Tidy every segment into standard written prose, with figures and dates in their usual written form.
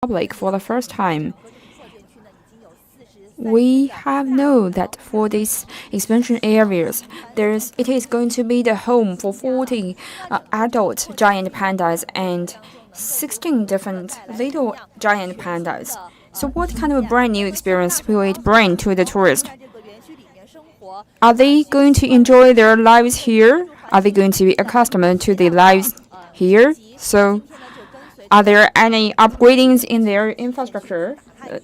public for the first time. We have known that for these expansion areas, it is going to be the home for 40 adult giant pandas and 16 different little giant pandas. So what kind of a brand new experience will it bring to the tourist? Are they going to enjoy their lives here? Are they going to be accustomed to the lives here? So are there any upgradings in their infrastructure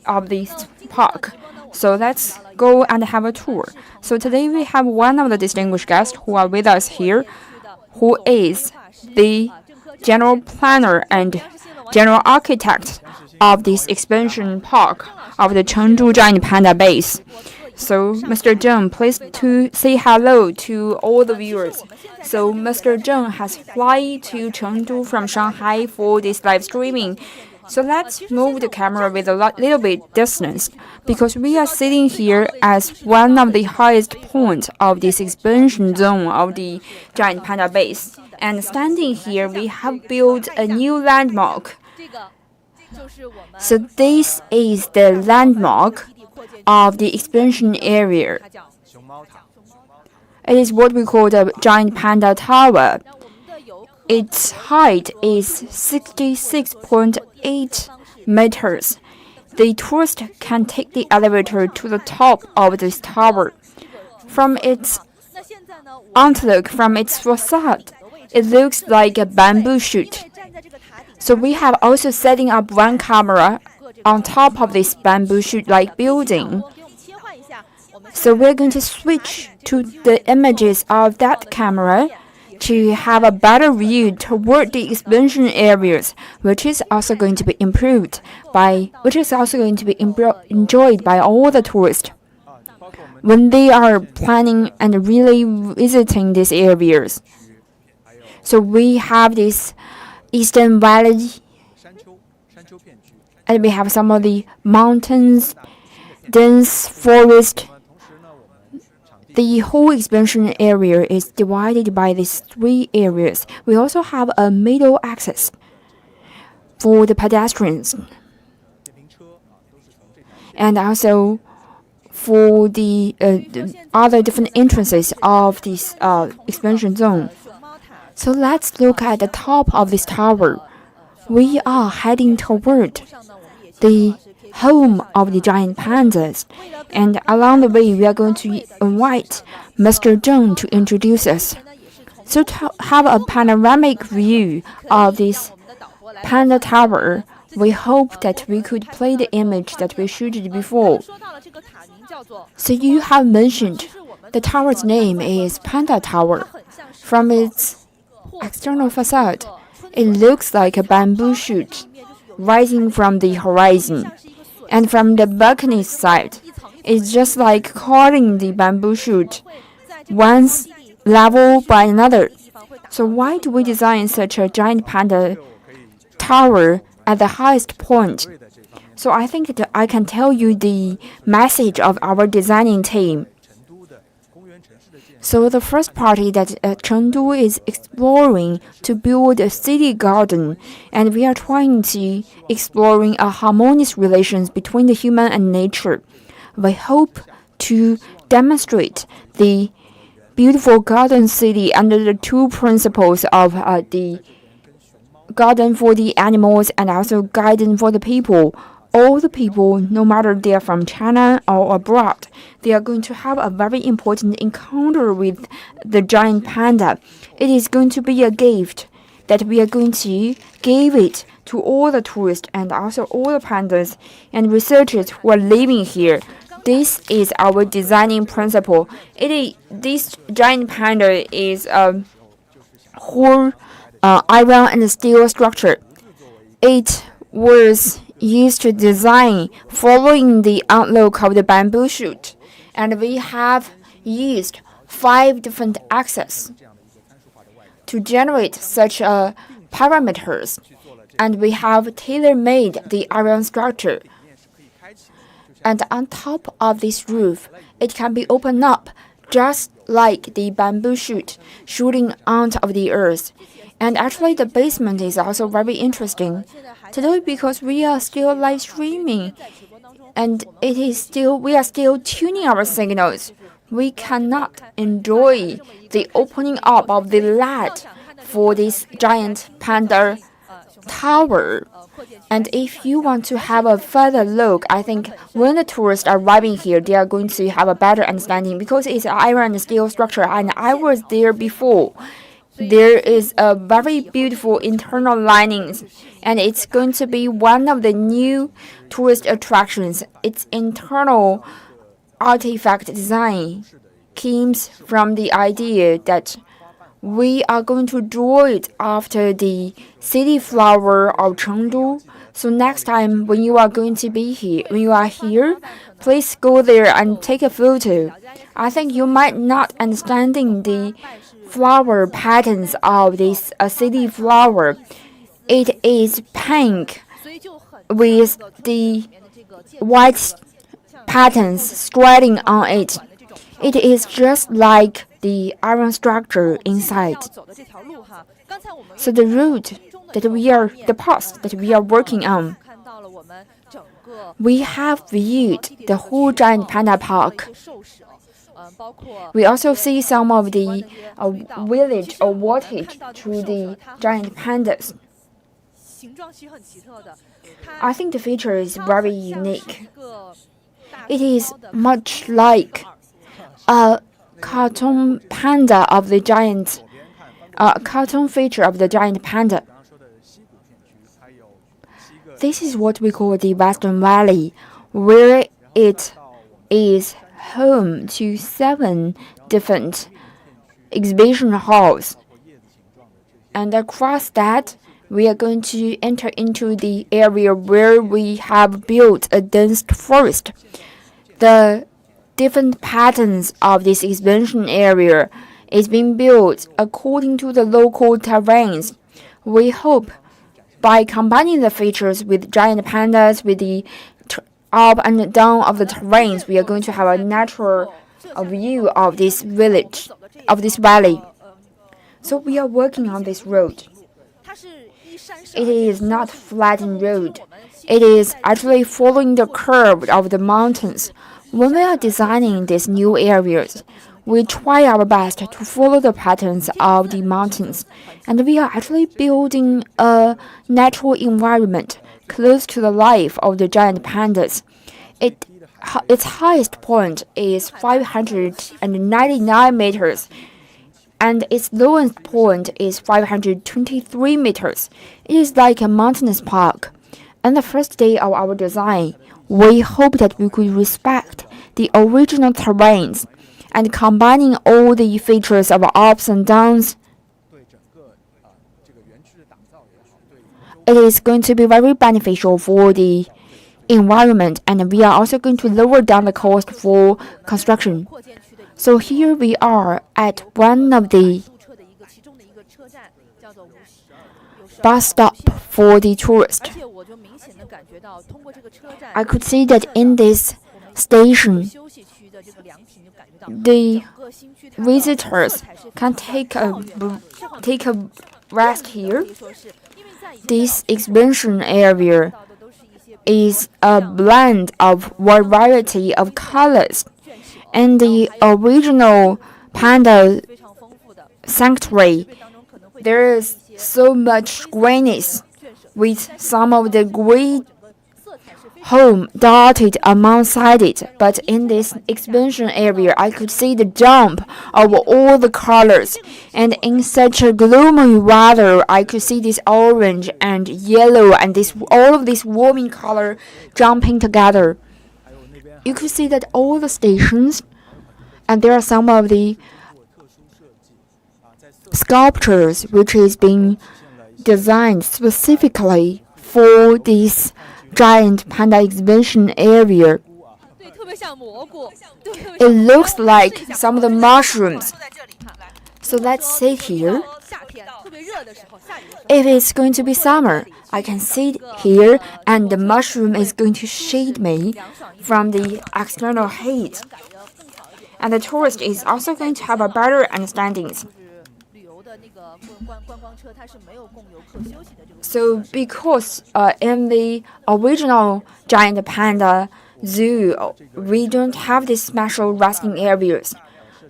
of this park? So let's go and have a tour. So today we have one of the distinguished guests who are with us here, who is the general planner and general architect of this expansion park of the Chengdu Giant Panda Base. So, Mr. Zheng, please to say hello to all the viewers. So, Mr. Zheng has fly to Chengdu from Shanghai for this live streaming. So let's move the camera with a little bit distance because we are sitting here as one of the highest points of this expansion zone of the Giant Panda Base. And standing here, we have built a new landmark. So this is the landmark of the expansion area. It is what we call the Giant Panda Tower. Its height is 66.8 meters. The tourist can take the elevator to the top of this tower. From its outlook, from its facade, it looks like a bamboo shoot. So we have also setting up one camera on top of this bamboo shoot-like building. So we're going to switch to the images of that camera to have a better view toward the expansion areas, which is also going to be enjoyed by all the tourists when they are planning and really visiting these areas. So we have this Eastern Valley, and we have some of the mountains, dense forest. The whole expansion area is divided by these three areas. We also have a middle access for the pedestrians, and also for the other different entrances of this expansion zone. So let's look at the top of this tower. We are heading toward the home of the giant pandas, and along the way we are going to invite Mr. Zheng to introduce us. So to have a panoramic view of this Panda Tower, we hope that we could play the image that we shooted before. So you have mentioned the tower's name is Panda Tower. From its external facade, it looks like a bamboo shoot rising from the horizon. And from the balcony side, it's just like cutting the bamboo shoot, one's level by another. So why do we design such a giant panda tower at the highest point? So I think that I can tell you the message of our designing team. So the first party that Chengdu is exploring to build a city garden, and we are trying to exploring a harmonious relations between the human and nature. We hope to demonstrate the beautiful garden city under the two principles of the garden for the animals and also garden for the people. All the people, no matter they are from China or abroad, they are going to have a very important encounter with the giant panda. It is going to be a gift that we are going to give it to all the tourists and also all the pandas and researchers who are living here. This is our designing principle. This giant panda is a whole iron and steel structure. It was used to design following the outlook of the bamboo shoot, and we have used 5 different axes to generate such parameters, and we have tailor-made the iron structure. And on top of this roof, it can be opened up just like the bamboo shoot shooting out of the earth. And actually, the basement is also very interesting. Today, because we are still live streaming, and we are still tuning our signals, we cannot enjoy the opening up of the light for this giant Panda Tower. And if you want to have a further look, I think when the tourists are arriving here, they are going to have a better understanding because it's an iron and steel structure, and I was there before. There is a very beautiful internal linings, and it's going to be one of the new tourist attractions. Its internal artifact design comes from the idea that we are going to draw it after the city flower of Chengdu. So next time when you are going to be here, when you are here, please go there and take a photo. I think you might not understanding the flower patterns of this city flower. It is pink with the white patterns striding on it. It is just like the iron structure inside. So the path that we are working on, we have viewed the whole giant panda park. We also see some of the village or wattage to the giant pandas. I think the feature is very unique. It is much like a cartoon panda of the giant, cartoon feature of the giant panda. This is what we call the Western Valley, where it is home to 7 different exhibition halls. And across that, we are going to enter into the area where we have built a dense forest. The different patterns of this exhibition area is being built according to the local terrains. We hope by combining the features with giant pandas, with the up and down of the terrains, we are going to have a natural view of this village, of this valley. So we are working on this road. It is not flattened road. It is actually following the curve of the mountains. When we are designing these new areas, we try our best to follow the patterns of the mountains, and we are actually building a natural environment close to the life of the giant pandas. Its highest point is 599 meters, and its lowest point is 523 meters. It is like a mountainous park. On the first day of our design, we hope that we could respect the original terrains and combining all the features of ups and downs. It is going to be very beneficial for the environment, and we are also going to lower down the cost for construction. So here we are at one of the bus stop for the tourist. I could see that in this station, the visitors can take a rest here. This exhibition area is a blend of wide variety of colors, and the original panda sanctuary, there is so much greenness with some of the green home dotted alongside it. But in this exhibition area, I could see the jump of all the colors, and in such a gloomy weather, I could see this orange and yellow and all of this warming color jumping together. You could see that all the stations, and there are some of the sculptures which is being designed specifically for this giant panda exhibition area. It looks like some of the mushrooms. So let's sit here. If it's going to be summer, I can sit here and the mushroom is going to shade me from the external heat. And the tourist is also going to have a better understanding. So because in the original giant panda zoo, we don't have these special resting areas.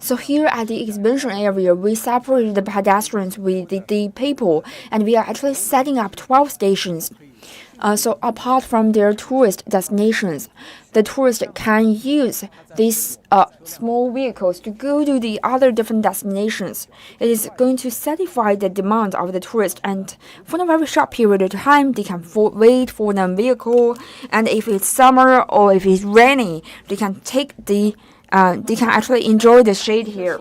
So here at the exhibition area, we separated the pedestrians with the people, and we are actually setting up 12 stations. So apart from their tourist destinations, the tourists can use these small vehicles to go to the other different destinations. It is going to satisfy the demand of the tourists, and for a very short period of time, they can wait for the vehicle. And if it's summer or if it's rainy, they can they can actually enjoy the shade here.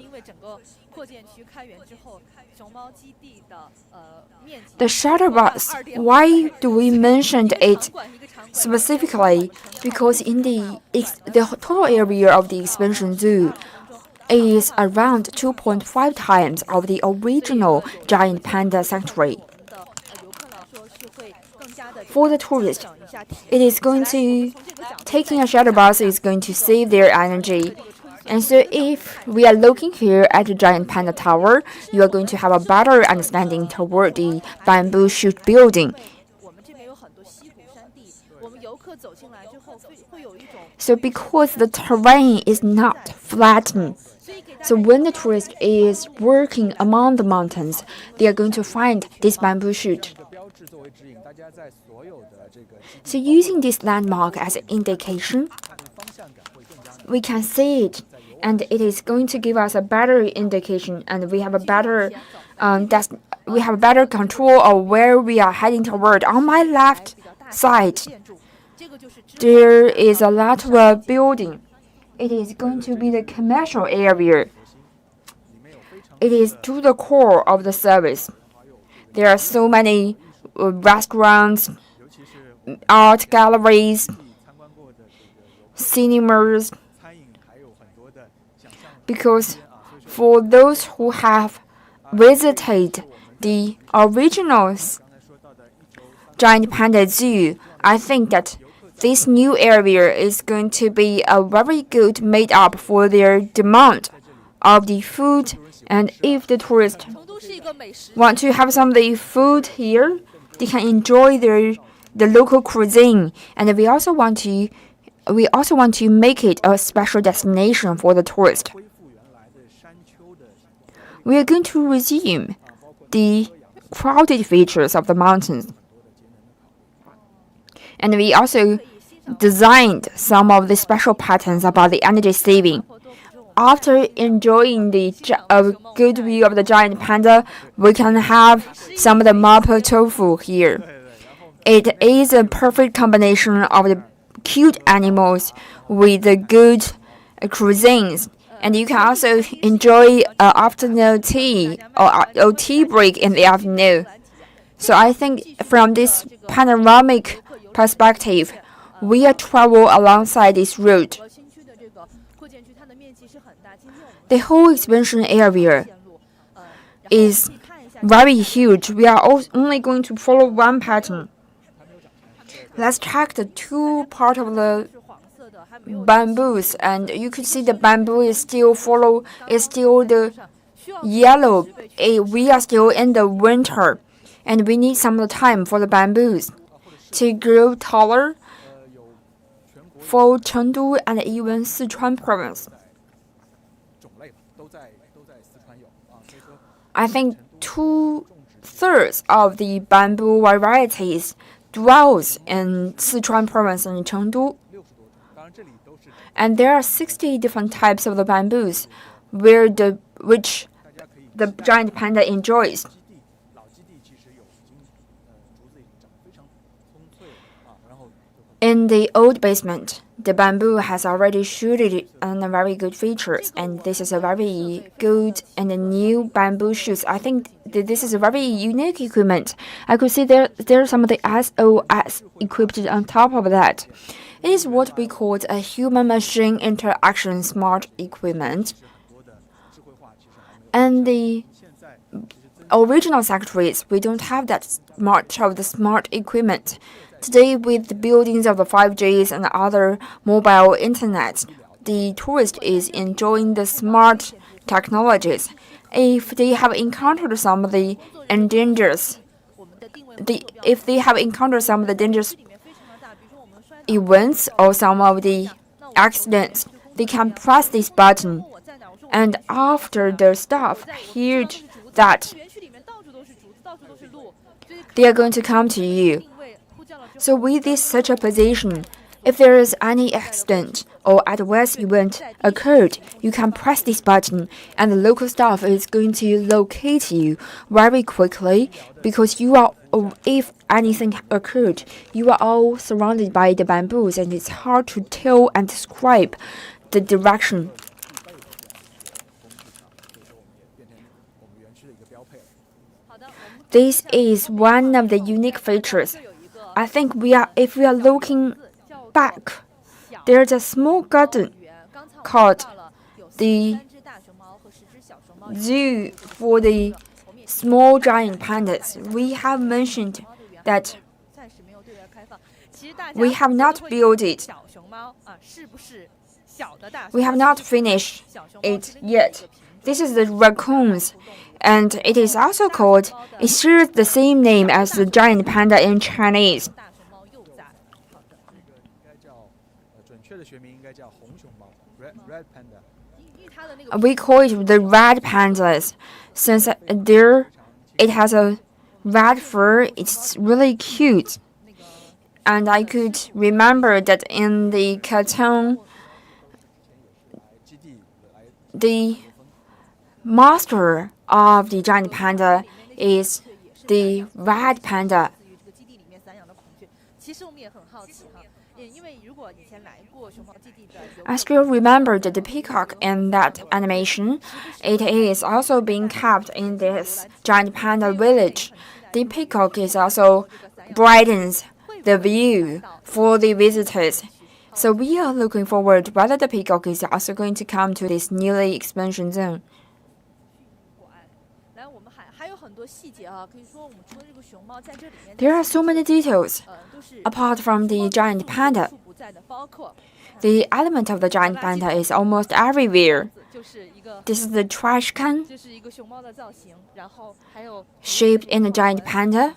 The shuttle bus, why do we mention it specifically? Because in the total area of the expansion zoo is around 2.5 times of the original giant panda sanctuary. For the tourist, it is going to taking a shuttle bus is going to save their energy. And so if we are looking here at the giant Panda Tower, you are going to have a better understanding toward the bamboo shoot building. So because the terrain is not flattened, so when the tourist is working among the mountains, they are going to find this bamboo shoot. So using this landmark as an indication, we can see it, and it is going to give us a better indication, and we have a better control of where we are heading toward. On my left side, there is a lot of a building. It is going to be the commercial area. It is to the core of the service. There are so many restaurants, art galleries, cinemas, because for those who have visited the original giant panda zoo, I think that this new area is going to be a very good made up for their demand of the food. And if the tourists want to have some of the food here, they can enjoy the local cuisine. And we also want to make it a special destination for the tourist. We are going to resume the crowded features of the mountains. And we also designed some of the special patterns about the energy saving. After enjoying the good view of the giant panda, we can have some of the mapo tofu here. It is a perfect combination of the cute animals with the good cuisines. And you can also enjoy afternoon tea or tea break in the afternoon. So I think from this panoramic perspective, we are travel alongside this route. The whole expansion area is very huge. We are only going to follow one pattern. Let's check the two part of the bamboos, and you could see the bamboo is still the yellow. We are still in the winter, and we need some of the time for the bamboos to grow taller for Chengdu and even Sichuan province. I think 2/3 of the bamboo varieties dwells in Sichuan province and Chengdu. And there are 60 different types of the bamboos which the giant panda enjoys. In the old basement, the bamboo has already shooted on a very good features, and this is a very good and a new bamboo shoots. I think this is a very unique equipment. I could see there's some of the SOS equipped on top of that. It is what we call a human-machine interaction smart equipment. And the original factories, we don't have that much of the smart equipment. Today, with the buildings of the 5Gs and other mobile internet, the tourist is enjoying the smart technologies. if they have encountered some of the endangers, if they have encountered some of the dangerous events or some of the accidents, they can press this button, and after the staff heard that, they are going to come to you. So with this such a position, if there is any accident or adverse event occurred, you can press this button and the local staff is going to locate you very quickly, because if anything occurred, you are all surrounded by the bamboos and it's hard to tell and describe the direction. This is one of the unique features. I think if we are looking back, there's a small garden called the zoo for the small giant pandas. We have mentioned that we have not built it. We have not finished it yet. This is the raccoons, and it is also called, it shares the same name as the giant panda in Chinese. We call it the red pandas, since it has a red fur. It's really cute. And I could remember that in the cartoon, the master of the giant panda is the red panda. I still remember that the peacock in that animation. It is also being kept in this giant panda village. The peacock is also brightens the view for the visitors. So we are looking forward whether the peacock is also going to come to this newly expansion zone. There are so many details apart from the giant panda. The element of the giant panda is almost everywhere. This is the trash can, shaped in the giant panda.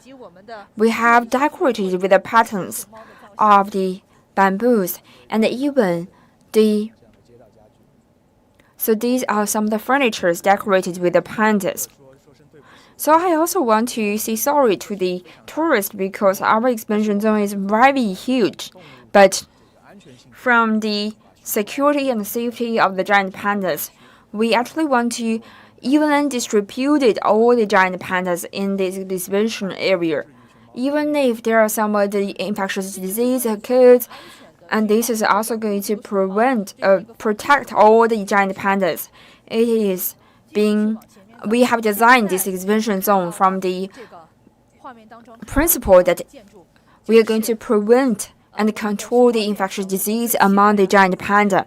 We have decorated with the patterns of the bamboos and even so these are some of the furnitures decorated with the pandas. So I also want to say sorry to the tourists because our expansion zone is very huge, but from the security and safety of the giant pandas, we actually want to evenly distribute all the giant pandas in this exhibition area. Even if there are some of the infectious disease occurs, and this is also going to protect all the giant pandas. We have designed this exhibition zone from the principle that we are going to prevent and control the infectious disease among the giant panda.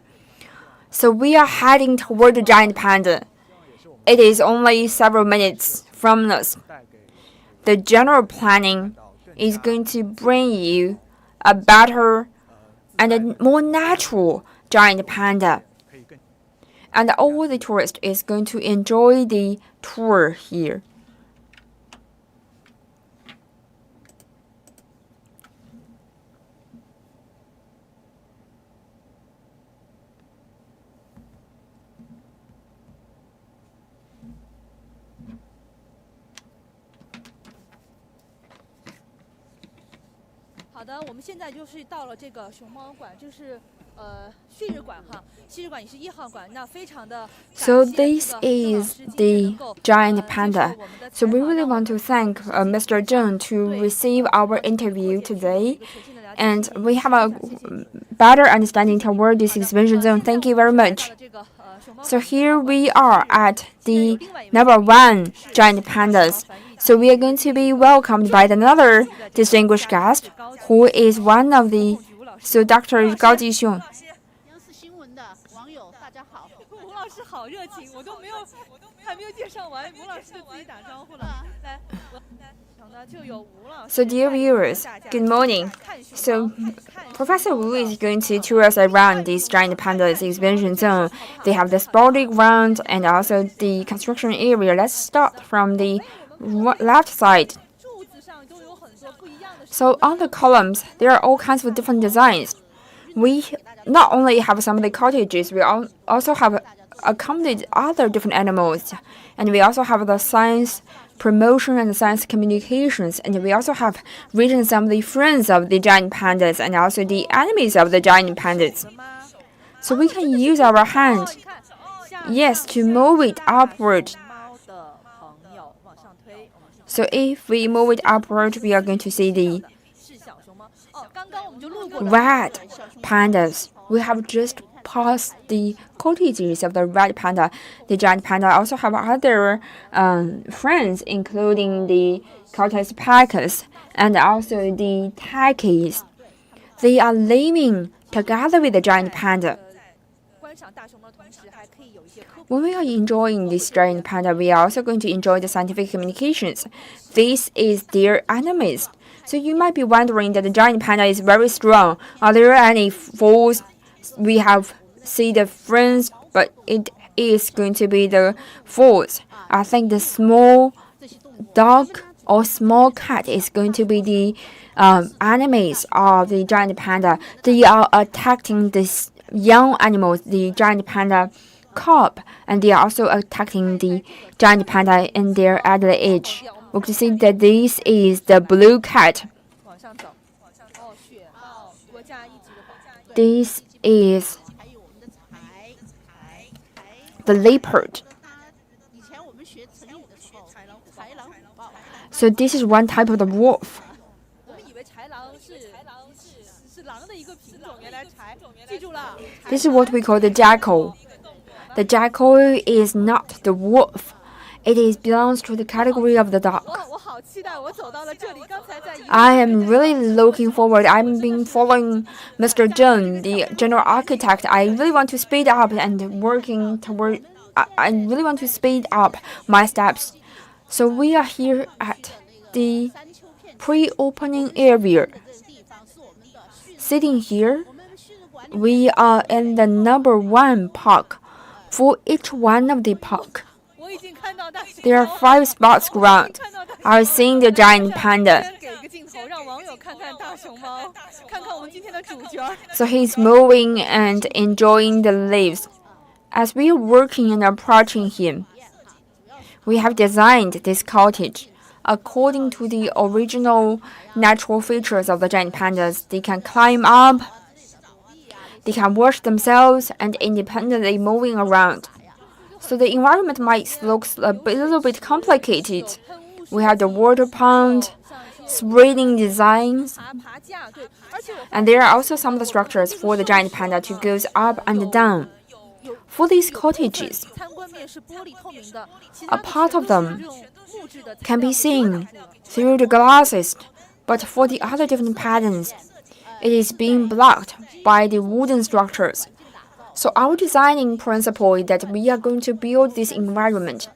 So we are heading toward the giant panda. It is only several minutes from us. The general planning is going to bring you a better and a more natural giant panda. And all the tourists is going to enjoy the tour here. So this is the giant panda. So we really want to thank Mr. Zheng to receive our interview today, and we have a better understanding toward this exhibition zone. Thank you very much. So here we are at the number 1 giant pandas. So we are going to be welcomed by another distinguished guest, who is one of the Dr. Gao Jixiong. So, dear viewers, good morning. So, Professor Wu is going to tour us around this giant pandas expansion zone. They have the sporting ground and also the construction area. Let's start from the left side. So, on the columns, there are all kinds of different designs. We not only have some of the cottages, we also have accommodated other different animals, and we also have the science promotion and science communications, and we also have written some of the friends of the giant pandas and also the enemies of the giant pandas. So we can use our hand, yes, to move it upward. So if we move it upward, we are going to see the red pandas. We have just passed the cottages of the red panda. The giant panda also have other friends, including the Cortes pacus and also the takis. They are living together with the giant panda. When we are enjoying this giant panda, we are also going to enjoy the scientific communications. This is their enemies. So you might be wondering that the giant panda is very strong. Are there any foes? We have seen the friends, but it is going to be the foes. I think the small dog or small cat is going to be the enemies of the giant panda. They are attacking this young animals, the giant panda cub, and they are also attacking the giant panda in their adult age. We can see that this is the blue cat. This is the leopard. So this is one type of the wolf. This is what we call the jackal. The jackal is not the wolf. It belongs to the category of the dog. I am really looking forward. I've been following Mr. Zheng, the general architect. I really want to speed up and working toward. I really want to speed up my steps. So we are here at the pre-opening area. Sitting here, we are in the number 1 park. For each one of the park, there are 5 spots ground. I've seen the giant panda. So he's moving and enjoying the leaves. As we are working and approaching him, we have designed this cottage according to the original natural features of the giant pandas. They can climb up, they can wash themselves and independently moving around. So the environment might look a little bit complicated. We have the water pond, breathing designs, and there are also some of the structures for the giant panda to go up and down. For these cottages, a part of them can be seen through the glasses, but for the other different patterns, it is being blocked by the wooden structures. So our designing principle is that we are going to build this environment.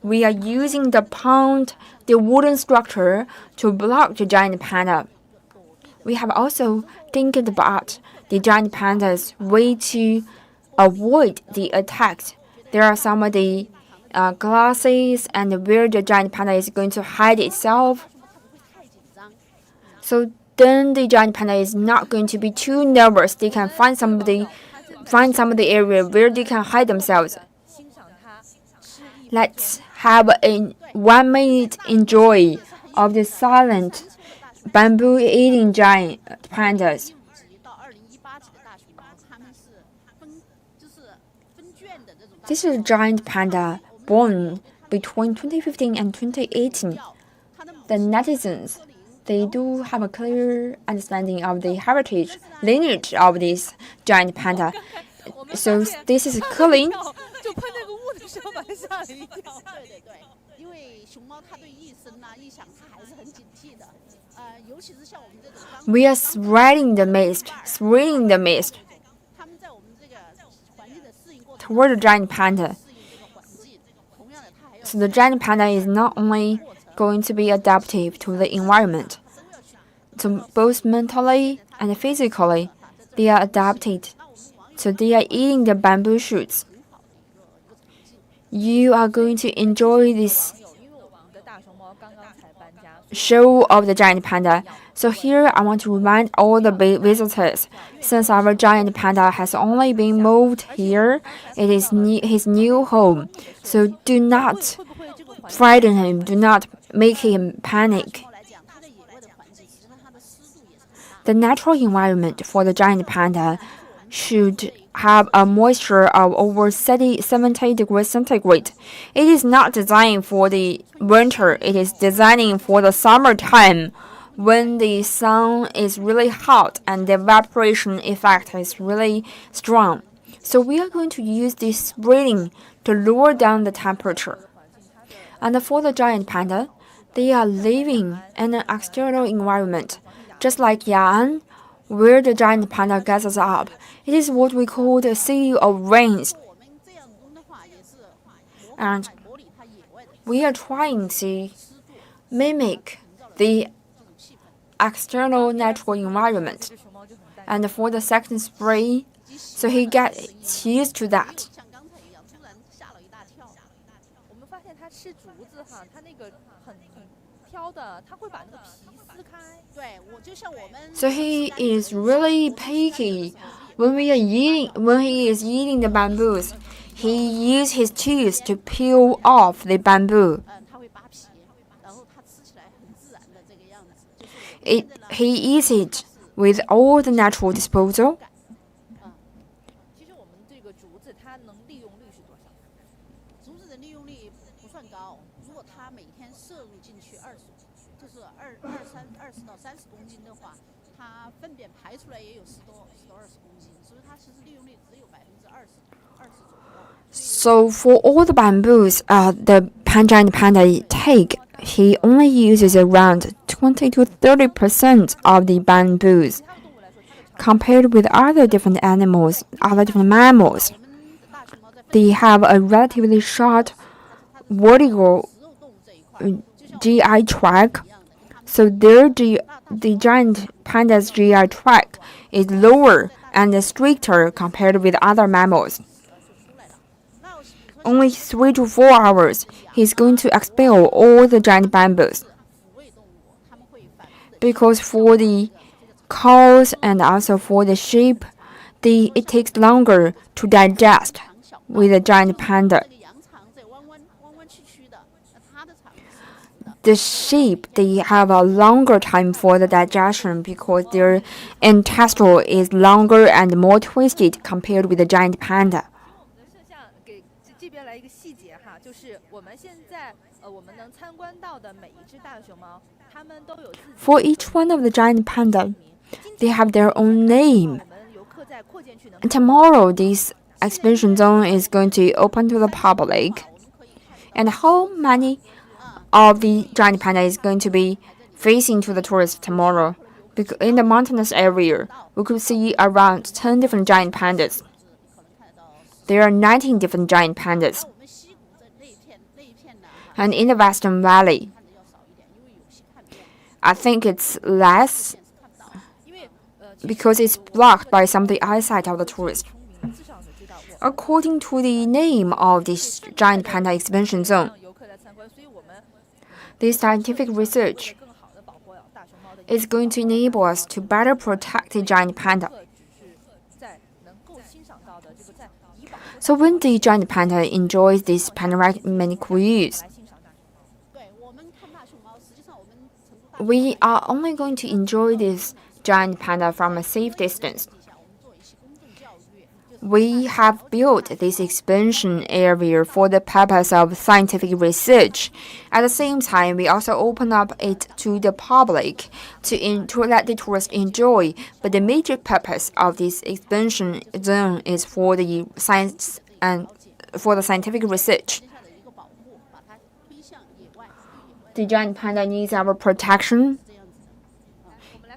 We are using the pond, the wooden structure, to block the giant panda. We have also think about the giant panda's way to avoid the attacks. There are some of the glasses and where the giant panda is going to hide itself. So then the giant panda is not going to be too nervous. They can find some of the area where they can hide themselves. Let's have a 1 minute enjoy of the silent bamboo eating giant pandas. This is a giant panda born between 2015 and 2018. The netizens, they do have a clear understanding of the heritage lineage of this giant panda. So this is cooling. We are spreading the mist. toward the giant panda. So the giant panda is not only going to be adaptive to the environment, so both mentally and physically, they are adapted. So they are eating the bamboo shoots. You are going to enjoy this show of the giant panda. So here I want to remind all the visitors, since our giant panda has only been moved here, it is his new home. So do not frighten him, do not make him panic. The natural environment for the giant panda should have a moisture of over 70 degrees centigrade. It is not designed for the winter, it is designing for the summertime when the sun is really hot and the evaporation effect is really strong. So we are going to use this breeding to lower down the temperature. And for the giant panda, they are living in an external environment, just like Yan, where the giant panda gathers up. It is what we call the city of rains. And we are trying to mimic the external natural environment. And for the second spray, so he gets used to that. So he is really picky. When he is eating the bamboos, he uses his teeth to peel off the bamboo. He eats it with all the natural disposal. So for all the bamboos the giant panda take, he only uses around 20 to 30% of the bamboos. Compared with other different animals, other different mammals, they have a relatively short vertical GI tract. So the giant panda's GI tract is lower and stricter compared with other mammals. Only 3 to 4 hours, he's going to expel all the giant bamboos. Because for the cows and also for the sheep, it takes longer to digest with the giant panda. The sheep, they have a longer time for the digestion because their intestine is longer and more twisted compared with the giant panda. For each one of the giant panda, they have their own name. And tomorrow, this exhibition zone is going to open to the public. And how many of the giant panda is going to be facing to the tourists tomorrow? Because in the mountainous area, we could see around 10 different giant pandas. There are 19 different giant pandas. And in the Western Valley, I think it's less because it's blocked by some of the eyesight of the tourists. According to the name of this giant panda expansion zone, this scientific research is going to enable us to better protect the giant panda. So when the giant panda enjoys these panoramic views, we are only going to enjoy this giant panda from a safe distance. We have built this expansion area for the purpose of scientific research. At the same time, we also open up it to the public to let the tourists enjoy. But the major purpose of this expansion zone is for the science and for the scientific research. The giant panda needs our protection.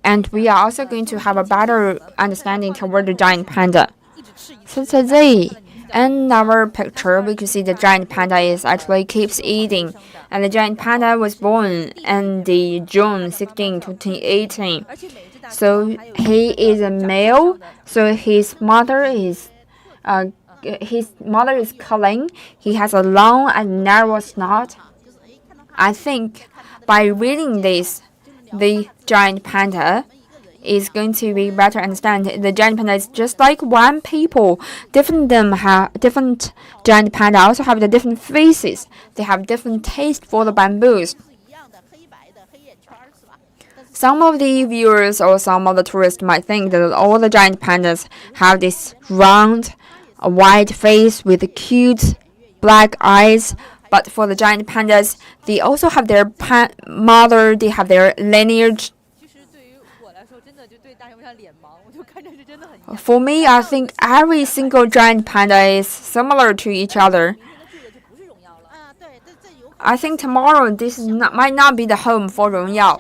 And we are also going to have a better understanding toward the giant panda. So today, In our picture, we can see the giant panda is actually keeps eating, and the giant panda was born in the June 16, 2018. So he is a male. So his mother is calling. He has a long and narrow snout. I think by reading this, the giant panda is going to be better understand. The giant panda is just like one people. Different giant panda also have the different faces. They have different taste for the bamboos. Some of the viewers or some of the tourists might think that all the giant pandas have this round, white face with cute black eyes. But for the giant pandas, they also have their mother, they have their lineage. For me, I think every single giant panda is similar to each other. I think tomorrow this might not be the home for 荣耀.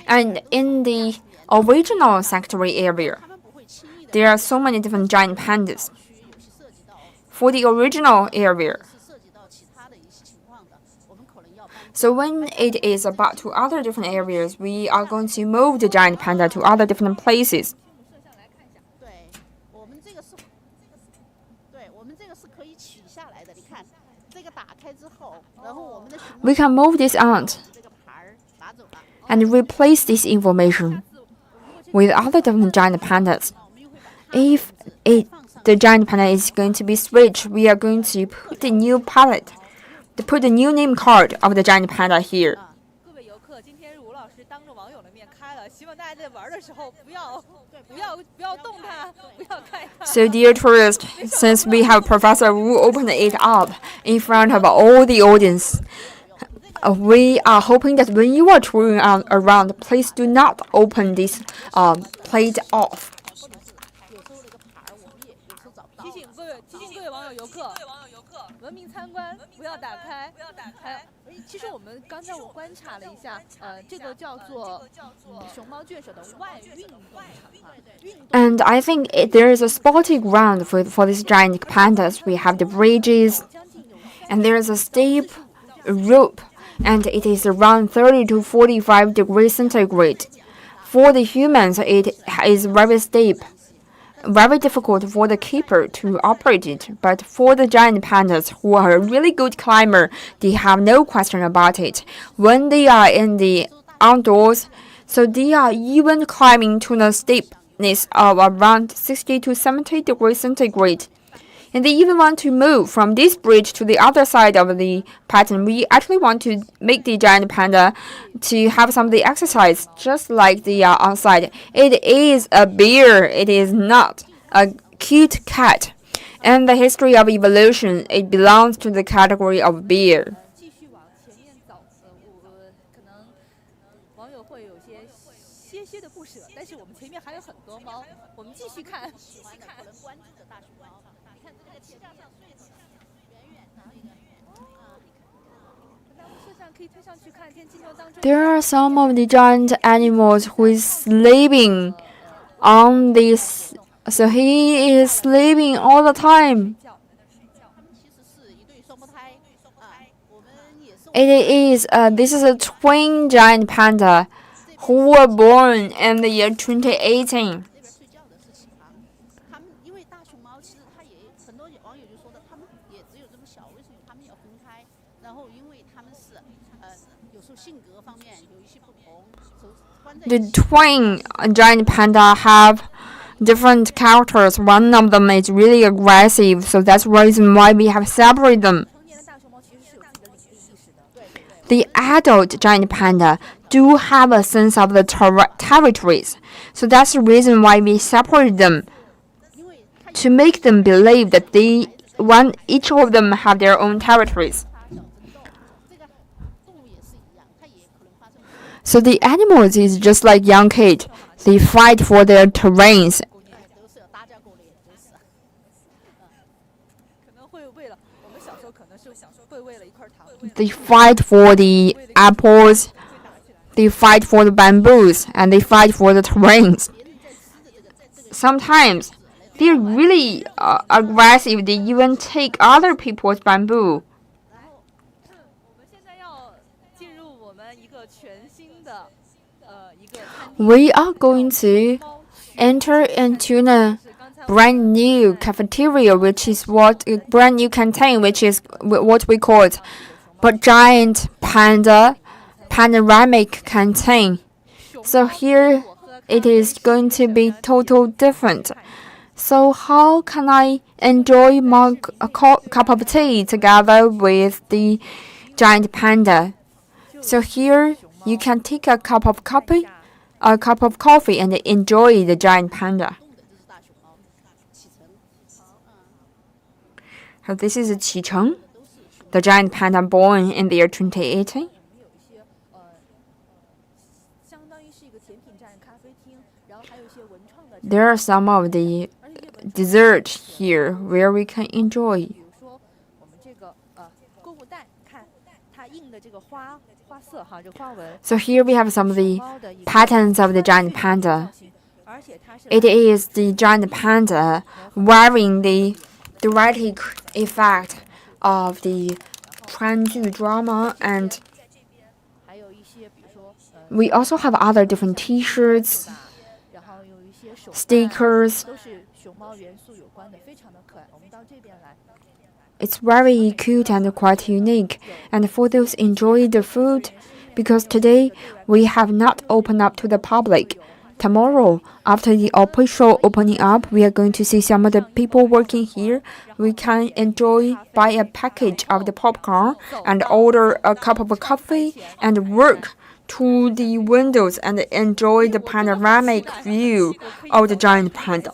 And in the original sanctuary area, there are so many different giant pandas. For the original area, so when it is about to other different areas, we are going to move the giant panda to other different places. We can move this out and replace this information with other different giant pandas. If the giant panda is going to be switched, we are going to put the new palette, to put the new name card of the giant panda here. So dear tourists, since we have Professor Wu open it up in front of all the audience, we are hoping that when you are touring around, please do not open this plate off. And I think there is a sporting ground for these giant pandas. We have the bridges, and there is a steep rope, and it is around 30 to 45 degrees centigrade. For the humans, it is very steep, very difficult for the keeper to operate it. But for the giant pandas, who are a really good climber, they have no question about it. When they are in the outdoors, so they are even climbing to the steepness of around 60 to 70 degrees centigrade. And they even want to move from this bridge to the other side of the pattern. We actually want to make the giant panda to have some of the exercise, just like the outside. It is a bear. It is not a cute cat. In the history of evolution, it belongs to the category of bear. There are some of the giant animals who is sleeping on this. So he is sleeping all the time. This is a twin giant panda who were born in the year 2018. The twin giant panda have different characters. One of them is really aggressive, so that's the reason why we have separated them. The adult giant panda do have a sense of the territories, so that's the reason why we separate them, to make them believe that each of them have their own territories. So the animals is just like young kids. They fight for their terrains. They fight for the apples. They fight for the bamboos, and they fight for the terrains. Sometimes They're really aggressive. They even take other people's bamboo. We are going to enter into a brand new cafeteria, which is what a brand new canteen, which is what we call it, but giant panoramic canteen. So here it is going to be total different. So how can I enjoy my cup of tea together with the giant panda? So here you can take a cup of coffee and enjoy the giant panda. So this is Qicheng, the giant panda born in the year 2018. There are some of the dessert here where we can enjoy. So here we have some of the patterns of the giant panda. It is the giant panda wearing the dramatic effect of the Chengdu drama, and we also have other different T-shirts, stickers. It's very cute and quite unique, and for those enjoy the food, because today we have not opened up to the public. Tomorrow, after the official opening up, we are going to see some of the people working here. We can buy a package of the popcorn and order a cup of coffee and work to the windows and enjoy the panoramic view of the giant panda.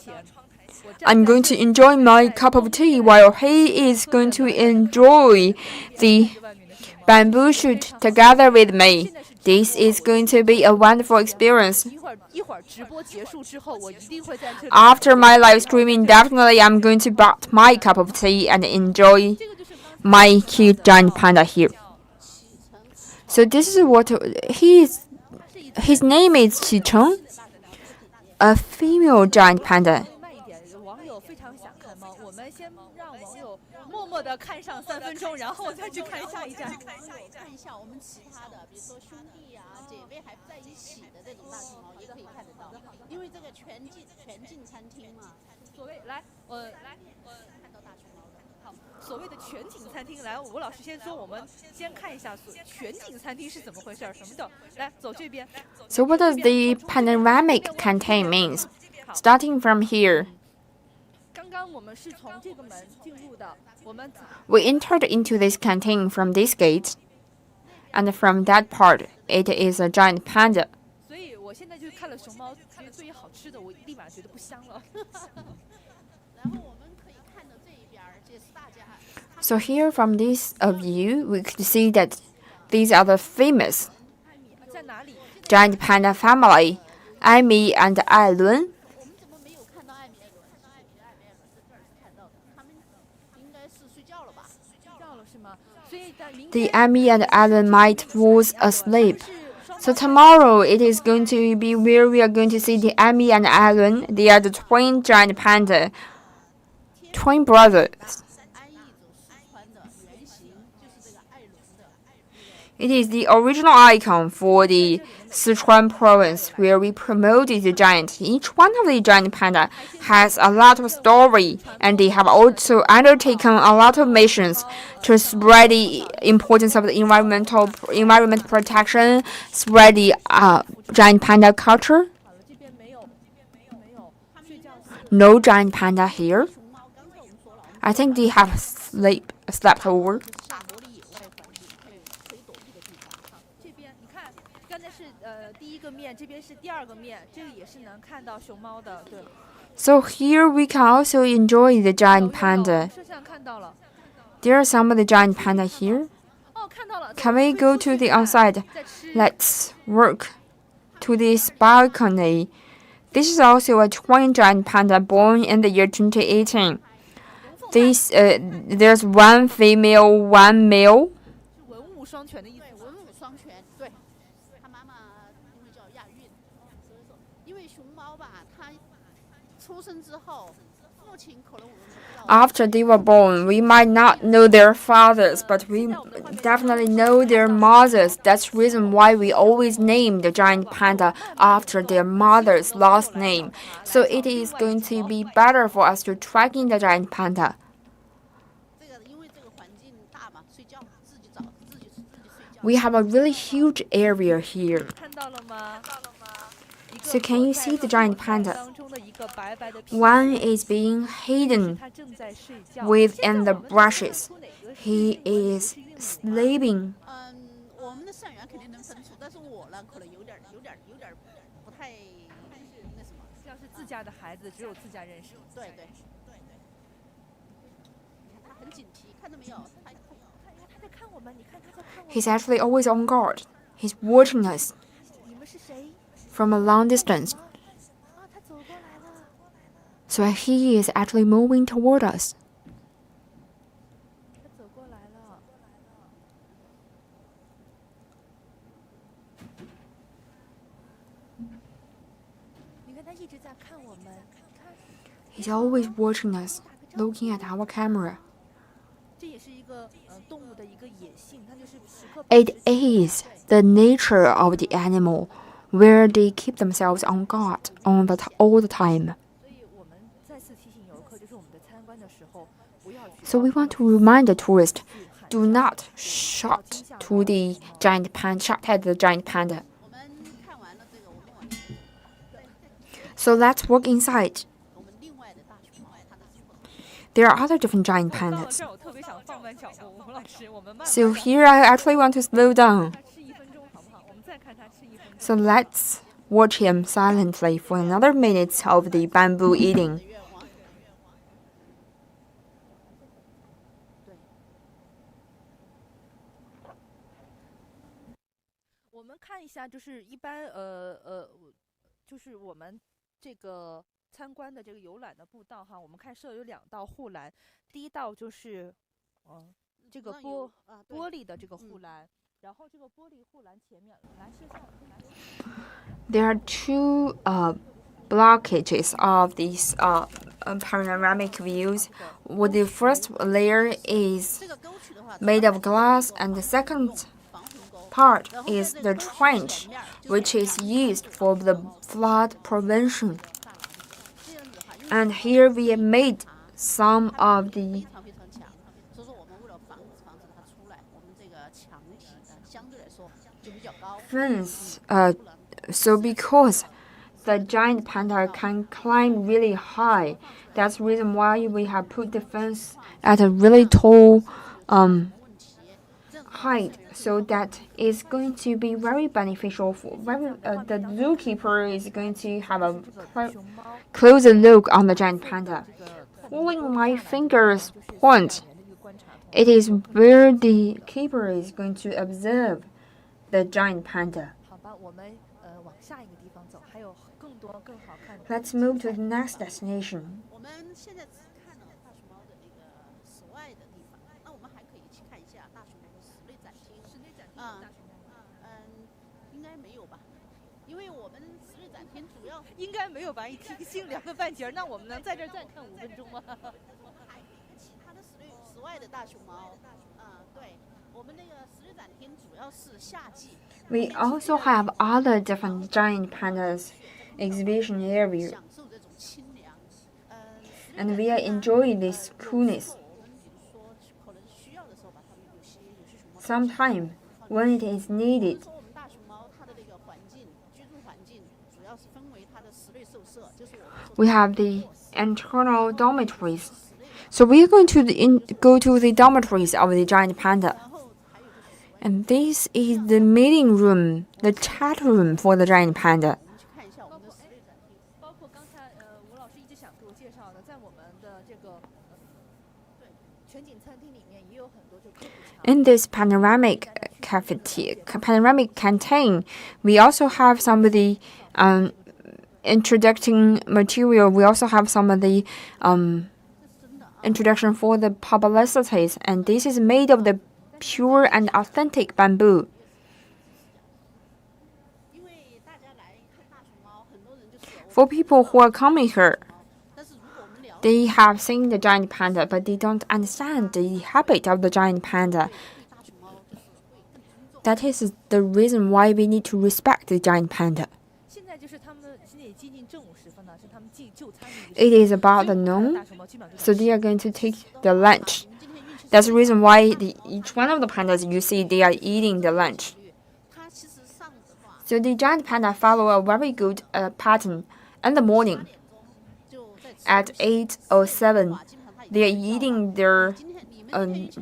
I'm going to enjoy my cup of tea while he is going to enjoy the bamboo shoot together with me. This is going to be a wonderful experience. After my live streaming, definitely I'm going to buy my cup of tea and enjoy my cute giant panda here. So this is what his name is Qicheng, a female giant panda. So what does the panoramic canteen means? Starting from here, we entered into this canteen from this gate, and from that part, it is a giant panda. So here from this view, we could see that these are the famous giant panda family, Amy and Ailun. The Amy and Alan might fall asleep. So tomorrow it is going to be where we are going to see the Amy and Alan. They are the twin giant panda, twin brothers. It is the original icon for the Sichuan province where we promoted the giant. Each one of the giant panda has a lot of story, and they have also undertaken a lot of missions to spread the importance of the environment protection, spread the giant panda culture. No giant panda here. I think they have slept over. So here we can also enjoy the giant panda. There are some of the giant panda here. Can we go to the outside? Let's walk to this balcony. This is also a twin giant panda born in the year 2018. There's one female, one male. After they were born, we might not know their fathers, but we definitely know their mothers. That's the reason why we always name the giant panda after their mother's last name. So it is going to be better for us to tracking the giant panda. We have a really huge area here. So can you see the giant panda? One is being hidden within the brushes. He is sleeping. He's actually always on guard. He's watching us from a long distance. So he is actually moving toward us. He's always watching us, looking at our camera. It is the nature of the animal, where they keep themselves on guard all the time. So we want to remind the tourist, do not shout at the giant panda. So let's walk inside. There are other different giant pandas. So here I actually want to slow down. So let's watch him silently for another minute of the bamboo eating. There are two blockages of these panoramic views. The first layer is made of glass, and the second part is the trench, which is used for the flood prevention. And here we have made some of the fence. So because the giant panda can climb really high, that's the reason why we have put the fence at a really tall height, so that is going to be very beneficial for the zookeeper is going to have a closer look on the giant panda. Following my finger's point, it is where the keeper is going to observe the giant panda. Let's move to the next destination. We also have other different giant pandas exhibition area, and we are enjoying this coolness. Sometimes, when it is needed, we have the internal dormitories. So we are going to go to the dormitories of the giant panda. And this is the meeting room, the chat room for the giant panda. In this panoramic canteen, we also have some of the introducing material. We also have some of the introduction for the publicities, and this is made of the pure and authentic bamboo. For people who are coming here, They have seen the giant panda, but they don't understand the habit of the giant panda. That is the reason why we need to respect the giant panda. It is about the noon, so they are going to take the lunch. That's the reason why each one of the pandas you see, they are eating the lunch. So the giant panda follow a very good pattern. In the morning, at 8:07, they are eating their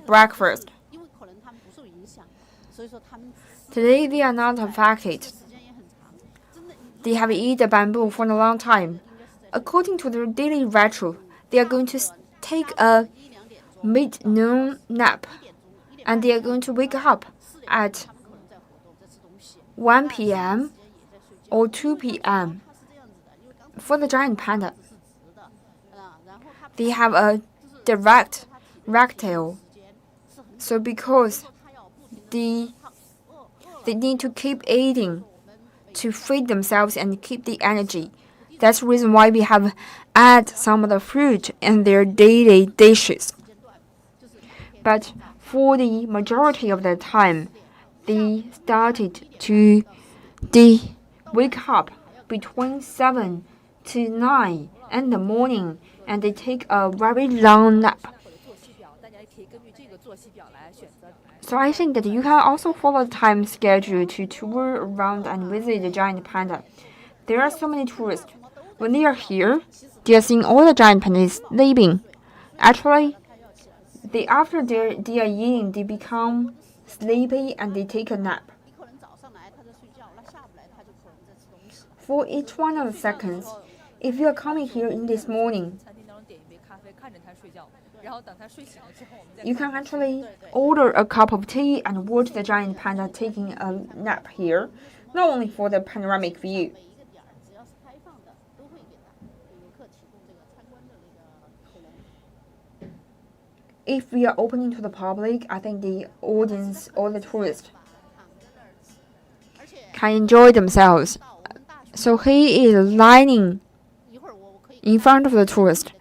breakfast. Today they are not affected. They have eaten the bamboo for a long time. According to their daily ritual, they are going to take a mid-noon nap, and they are going to wake up at 1 p.m. or 2 p.m. For the giant panda, they have a direct rectile. So because they need to keep eating to feed themselves and keep the energy. That's the reason why we have add some of the fruit in their daily dishes. But for the majority of the time, they started to wake up between 7 to 9 in the morning, and they take a very long nap. So I think that you can also follow the time schedule to tour around and visit the giant panda. There are so many tourists. When they are here, they are seeing all the giant pandas sleeping. Actually, after they are eating, they become sleepy and they take a nap. For each one of the seconds, if you are coming here in this morning, you can actually order a cup of tea and watch the giant panda taking a nap here, not only for the panoramic view. If we are opening to the public, I think the audience or the tourists can enjoy themselves. So he is lying in front of the tourist.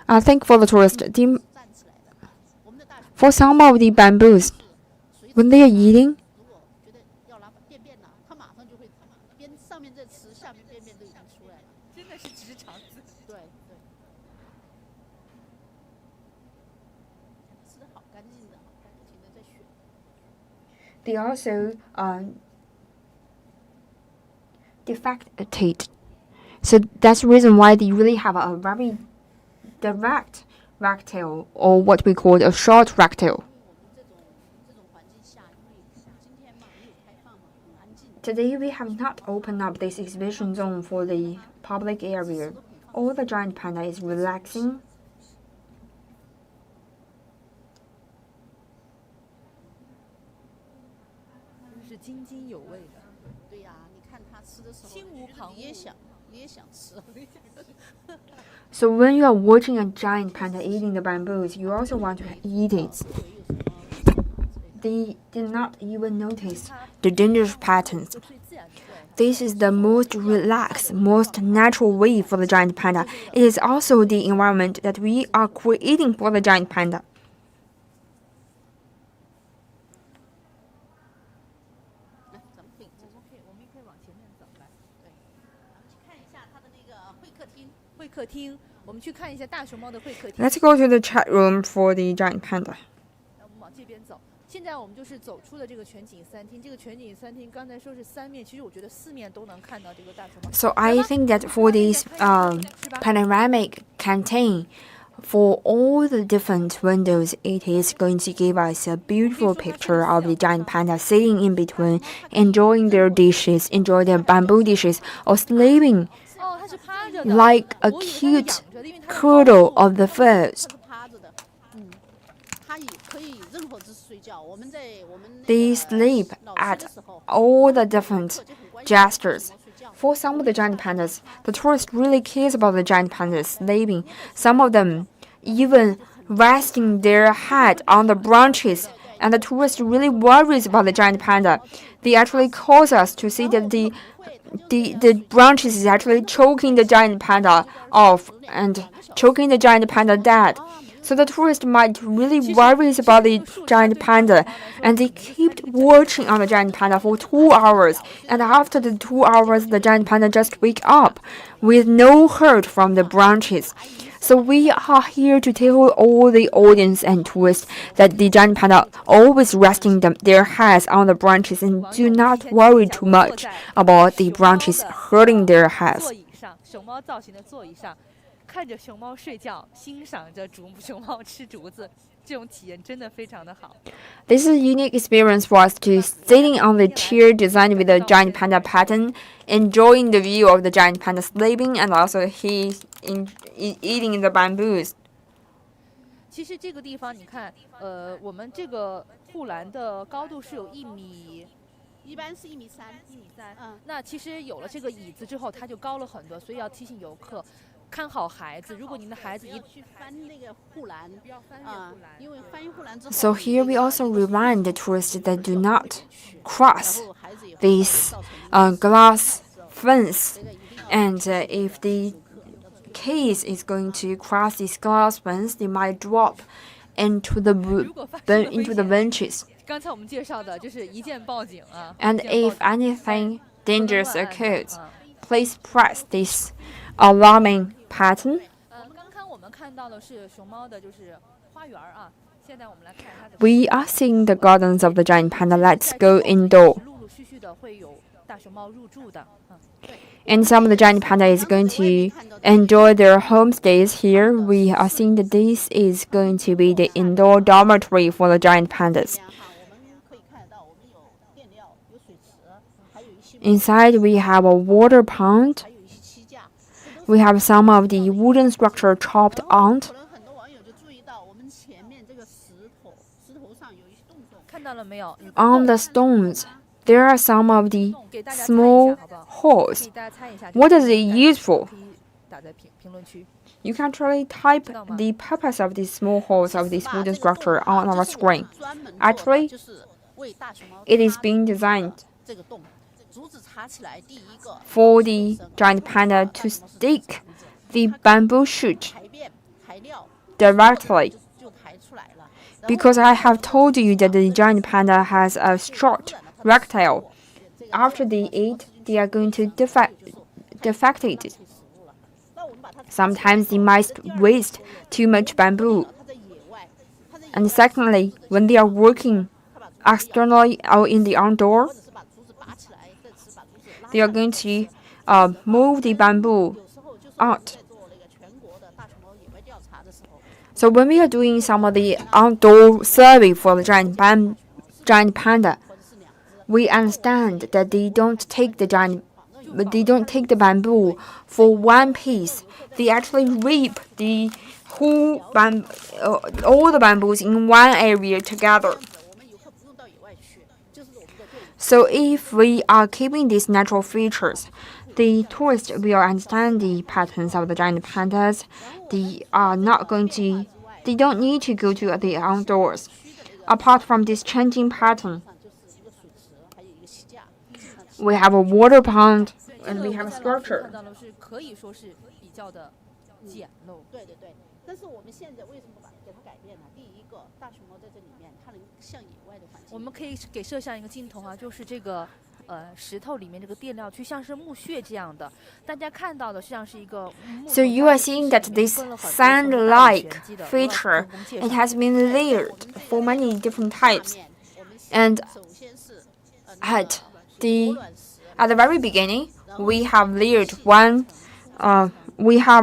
I think for the tourist, for some of the bamboos, when they are eating, they also defectate. So that's the reason why they really have a very direct rectile, or what we call a short rectile. Today we have not opened up this exhibition zone for the public area. All the giant panda is relaxing. So when you are watching a giant panda eating the bamboos, you also want to eat it. They did not even notice the dangerous patterns. This is the most relaxed, most natural way for the giant panda. It is also the environment that we are creating for the giant panda. Let's go to the chat room for the giant panda. So I think that for this panoramic canteen, for all the different windows, it is going to give us a beautiful picture of the giant panda sitting in between, enjoying their dishes, enjoying their bamboo dishes, or sleeping like a cute cuddle of the first. They sleep at all the different gestures. For some of the giant pandas, the tourist really cares about the giant pandas sleeping. Some of them even resting their head on the branches, and the tourist really worries about the giant panda. They actually cause us to see that the the branches is actually choking the giant panda off and choking the giant panda dead. So the tourist might really worry about the giant panda, and they keep watching on the giant panda for 2 hours. And after the 2 hours, the giant panda just wake up with no hurt from the branches. So we are here to tell all the audience and tourists that the giant panda always resting their heads on the branches and do not worry too much about the branches hurting their heads. 熊猫造型的座椅上，看着熊猫睡觉，欣赏着熊猫吃竹子，这种体验真的非常的好。This is a unique experience for us to sitting on the chair designed with a giant panda pattern, enjoying the view of the giant panda sleeping, and also eating the bamboos. 其实这个地方你看，我们这个护栏的高度是有1米。一般是1.3米。那其实有了这个椅子之后，它就高了很多，所以要提醒游客看好孩子。如果您的孩子不要去翻那个护栏，不要翻越护栏，因为翻越护栏之后。So here we also remind the tourists that do not cross this glass fence, and if the kids is going to cross this glass fence, they might drop into the benches. 刚才我们介绍的就是一键报警啊。And if anything dangerous occurs, please press this alarming pattern. 刚刚我们看到的是熊猫的，就是花园啊。现在我们来看它的。We are seeing the gardens of the giant panda. Let's go indoor. 陆陆续续的会有大熊猫入住的。And some of the giant panda is going to enjoy their homestays here. We are seeing that this is going to be the indoor dormitory for the giant pandas. Inside, we have a water pond. We have some of the wooden structure chopped out. On the stones, there are some of the small holes. What is it used for? You can actually type the purpose of these small holes of this wooden structure on our screen. Actually, it is being designed for the giant panda to stick the bamboo shoot directly. Because I have told you that the giant panda has a short rectile. After they eat, they are going to defect it. Sometimes they might waste too much bamboo. And secondly, when they are working externally or in the outdoor, they are going to move the bamboo out. So when we are doing some of the outdoor survey for the giant panda, we understand that they don't take the bamboo for one piece. They actually rip the whole all the bamboos in one area together. So if we are keeping these natural features, the tourists will understand the patterns of the giant pandas. They don't need to go to the outdoors. Apart from this changing pattern, we have a water pond and we have a structure. So you are seeing that this sand-like feature, it has been layered for many different types. And at the very beginning, we have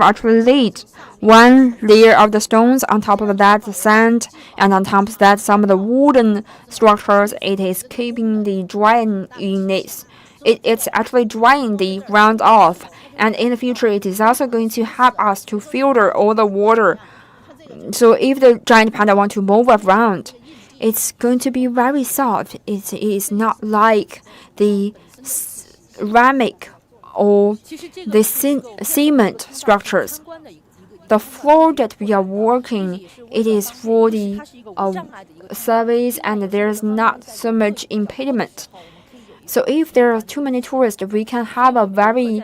actually laid one layer of the stones, on top of that the sand, and on top of that some of the wooden structures. It is keeping the dryness. It's actually drying the ground off, and in the future it is also going to help us to filter all the water. So if the giant panda want to move around, it's going to be very soft. It is not like the ceramic or the cement structures. The floor that we are working, it is for the surveys, and there's not so much impediment. So if there are too many tourists, we can have a very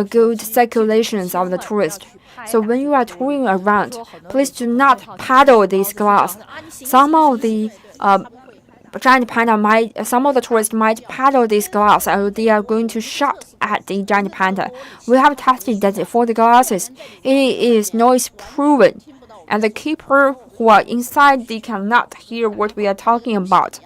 good circulations of the tourists. So when you are touring around, please do not paddle this glass. Some of the giant panda some of the tourists might paddle this glass, or they are going to shout at the giant panda. We have tested that for the glasses, it is noise proven, and the keeper who are inside, they cannot hear what we are talking about.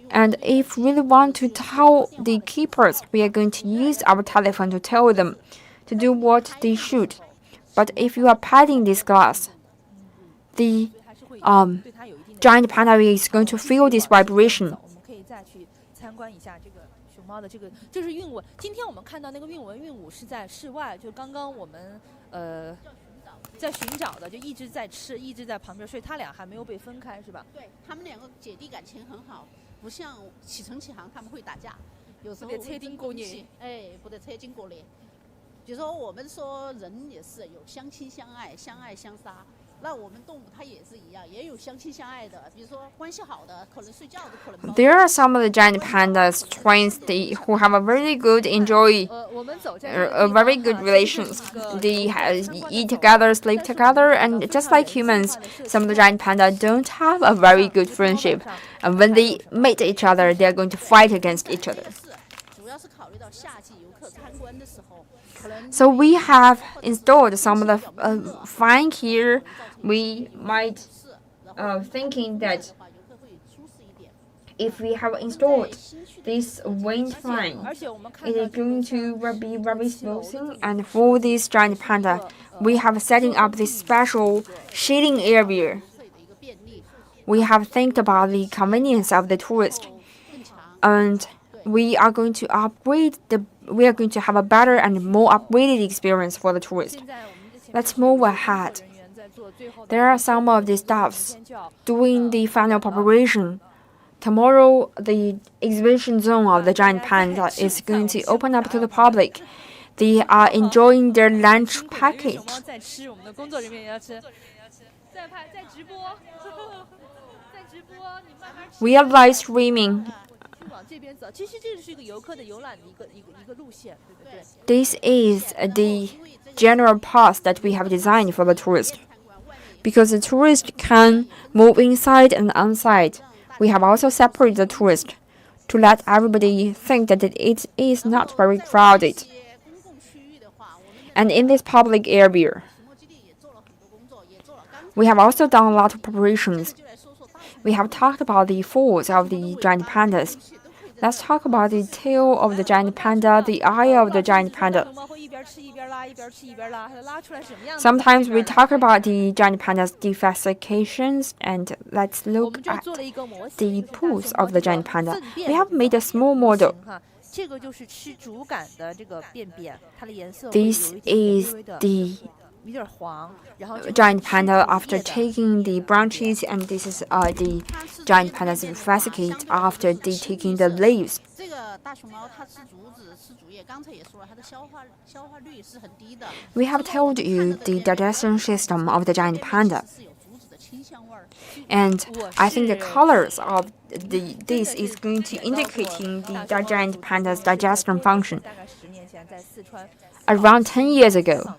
And if we really want to tell the keepers, we are going to use our telephone to tell them to do what they should. But if you are patting this glass, the giant panda is going to feel this vibration. 我们可以再去参观一下这个熊猫的这是韵舞。今天我们看到那个韵舞是在室外，就刚刚我们在寻找的，就一直在吃，一直在旁边，所以他俩还没有被分开，是吧？对，他们两个姐弟感情很好，不像启程启航他们会打架，有时候会争东西，不得车经过的。比如说我们说人也是有相亲相爱，相爱相杀。那我们动物它也是一样，也有相亲相爱的，比如说关系好的，可能睡觉都可能。There are some of the giant pandas twins who have a very good very good relations. They eat together, sleep together, and just like humans, some of the giant pandas don't have a very good friendship. And when they meet each other, they are going to fight against each other. So we have installed some of the fine here. We might thinking that if we have installed this wind fan, it is going to be very smoothing. And for this giant panda, we have setting up this special shading area. We have think about the convenience of the tourist, and we are going to have a better and more upgraded experience for the tourist. Let's move ahead. There are some of the staffs doing the final preparation. Tomorrow, the exhibition zone of the giant panda is going to open up to the public. They are enjoying their lunch package. We are live streaming. This is the general path that we have designed for the tourist. Because the tourist can move inside and outside, we have also separated the tourist to let everybody think that it is not very crowded. And in this public area, we have also done a lot of preparations. We have talked about the falls of the giant pandas. Let's talk about the tail of the giant panda, the eye of the giant panda. Sometimes we talk about the giant panda's defecations, and let's look at the pools of the giant panda. We have made a small model. This is the giant panda after taking the branches, and this is the giant panda's vesicate after they taking the leaves. We have told you the digestion system of the giant panda, and I think the colors of this is going to indicating the giant panda's digestion function. Around 10 years ago,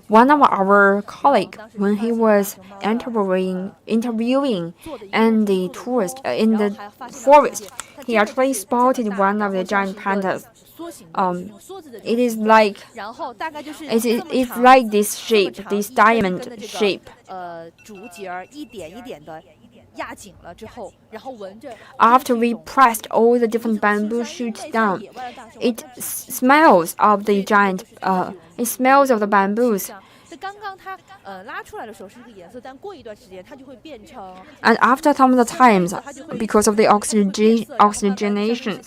one of our colleagues, when he was interviewing and the tourist in the forest, he actually spotted one of the giant pandas. It's like this shape, this diamond shape. After we pressed all the different bamboo shoots down, it smells of the giant. It smells of the bamboos. And after some of the times, because of the oxygenation,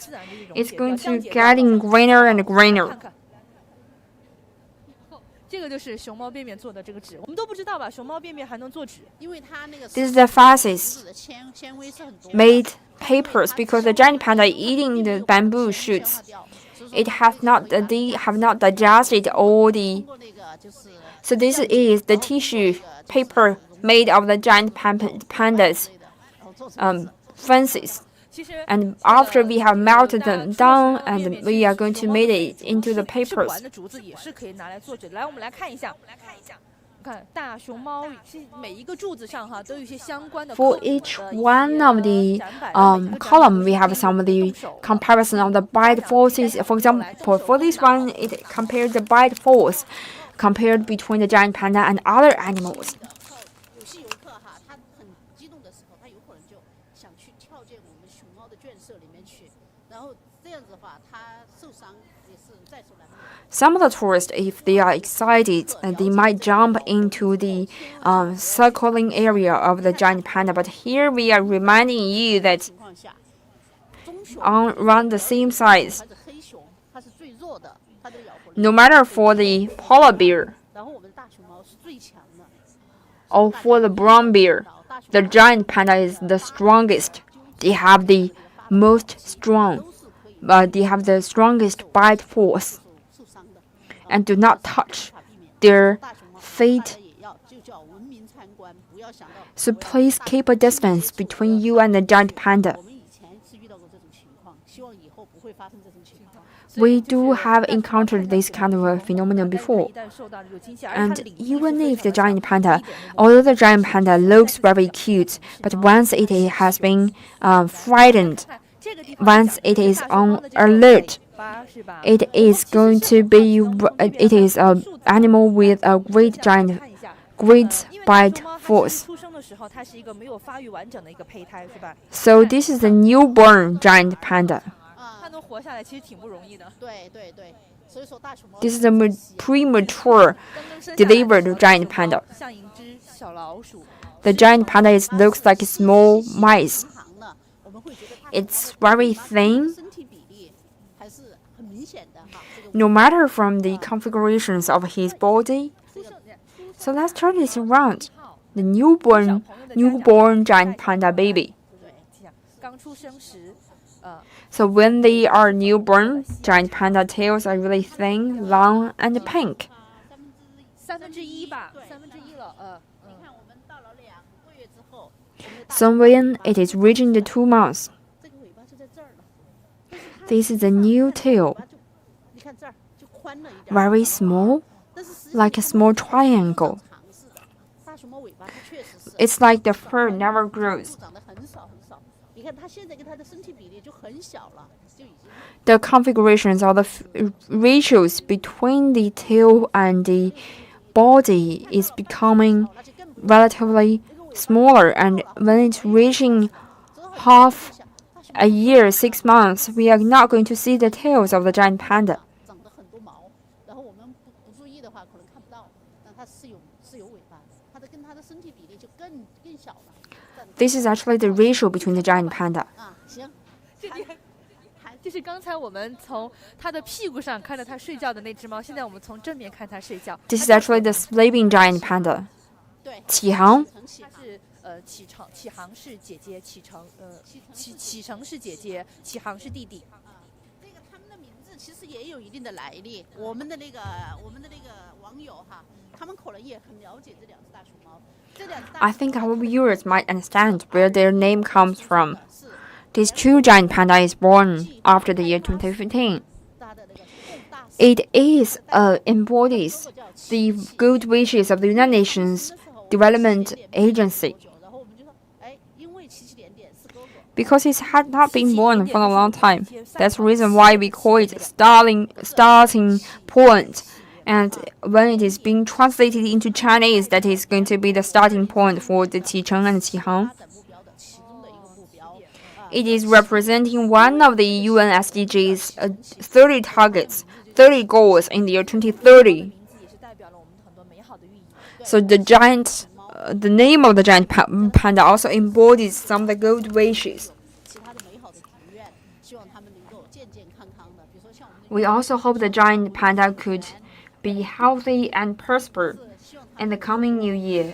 it's going to getting greener and greener. This is the fastest made papers because the giant panda eating the bamboo shoots. They have not digested all the. So this is the tissue paper made of the giant pandas. fences. 其实 And after 这 we 个 have melted 大 them 树上 down, 面 and 面 we are 是 going to 熊猫的 make 嘴 it 子 into the 吃不完 papers. 的竹子也是可以拿来做纸。来，我们来看一下。你看大熊猫，是每一个柱子上哈都有一些相关的 For 科普的一 each 些 one of the 展板，然后每一个展板 column, 都 we 是 have 可以 some of 动 the 手的 comparison of the 家 bite 长可以带 forces. 小 For 朋友来 example, 动手 for 动 this 脑 one, it compared the bite force compared between the giant panda and other animals. 有些游客哈，他很激动的时候，他有可能就想去跳进我们熊猫的圈舍里面去，然后这样子的话，他受伤也是在所难免。 Some of the tourists, if they are excited, they might jump into the circling area of the giant panda. But here we are reminding you that 情况下，棕熊 around the same size, 还是黑熊，它是最弱的，它的咬合力。 no matter for the polar bear 然后我们的大熊猫是最强的， or for the brown bear, the giant panda is the strongest. They have the most strong, 都是可以 they have the strongest bite force 受伤的。 and do not touch 法避免 their 大熊猫，大 feet. 家也要就叫文明参观，不要想到。 So please keep a distance between you and the giant panda. 我们以前是遇到过这种情况，希望以后不会发生这种情况。 We do have encountered this kind of a phenomenon before. 一旦受到这种惊吓，而 And 且它的领地是 even 非 if 常 the 的小 giant 一 panda, 点都不 although the giant panda looks very cute, but once it has been frightened, 看这个地方讲 once 的 it 是 is 大熊猫 on 的这个 alert, 尾巴是吧？ it 不过 is 其实 going 是 to be, 能从这边 it 看 is 看 an 数字 animal with a 我们 great 这样 giant, 看一下 great 因为大 bite 熊猫它其 force. 实出生的时候，它是一个没有发育完整的一个胚胎，是吧？ So this is the newborn giant panda. 它能活下来其实挺不容易的。对对对，所以说大熊猫 This is a premature 刚刚生下来的 delivered 时候 giant 大熊猫 panda. 像一只小老鼠。 The giant panda looks like small mice. 长呢，我们会觉得它 It's very thin. 身体比例还是很明显的哈。这个 No matter from the configurations of his body. 出生 So let's turn this around. The newborn giant panda baby. 对，刚出生时， So when they are newborn, giant panda tails are really thin, long, and pink. 1/3吧，1/3了，你看我们到了2个月之后，我们的大 So when it is reaching the 2 months, 这个尾巴就在这儿了。 this is a new tail, 你看这儿就宽了一点， very small, 但是实际上 like a small triangle. 长似的。大熊猫尾巴它确实是 It's like the fur never grows. 长得很少很少。你看它现在跟它的身体比例就很小了，就已经 The configurations or the ratios between the tail and the body is becoming 那就更不 relatively smaller, and when it's reaching half a year, 6 months, we are not going to see the tails of the giant panda. 长得很多毛，然后我们不注意的话可能看不到，但它是有尾巴的，它的跟它的身体比例就更小了。 This is actually the ratio between the giant panda. 啊，行，就是刚才我们从它的屁股上看着它睡觉的那只猫，现在我们从正面看它睡觉。 This is actually the sleeping giant panda. 对，启航它是启航是姐姐，启程是姐姐，启航是弟弟。这个他们的名字其实也有一定的来历。我们的那个网友哈，他们可能也很了解这2只大熊猫。这2只大 I think our viewers might understand where their name comes from. 是 This true giant panda is born after the year 2015. 它的那个更大。 It embodies the good wishes of the United Nations Development Agency. 然后我们就说，哎，因为起起点点是哥哥。 Because it had not been born for a long time. That's the reason why we call it starting point. And when it is being translated into Chinese, that is going to be the starting point for the Qicheng and Qihang. 发展目标的其中的一个目标。 It is representing one of the UN SDGs 30 targets, 30 goals in the year 2030. 名字也是代表了我们很多美好的寓意。 So the name of the giant panda also embodies some of the good wishes. 其他的美好的祝愿，希望他们能够健健康康的。比如说像我们 We also hope the giant panda could be healthy and prosper 希望他 in the coming new year.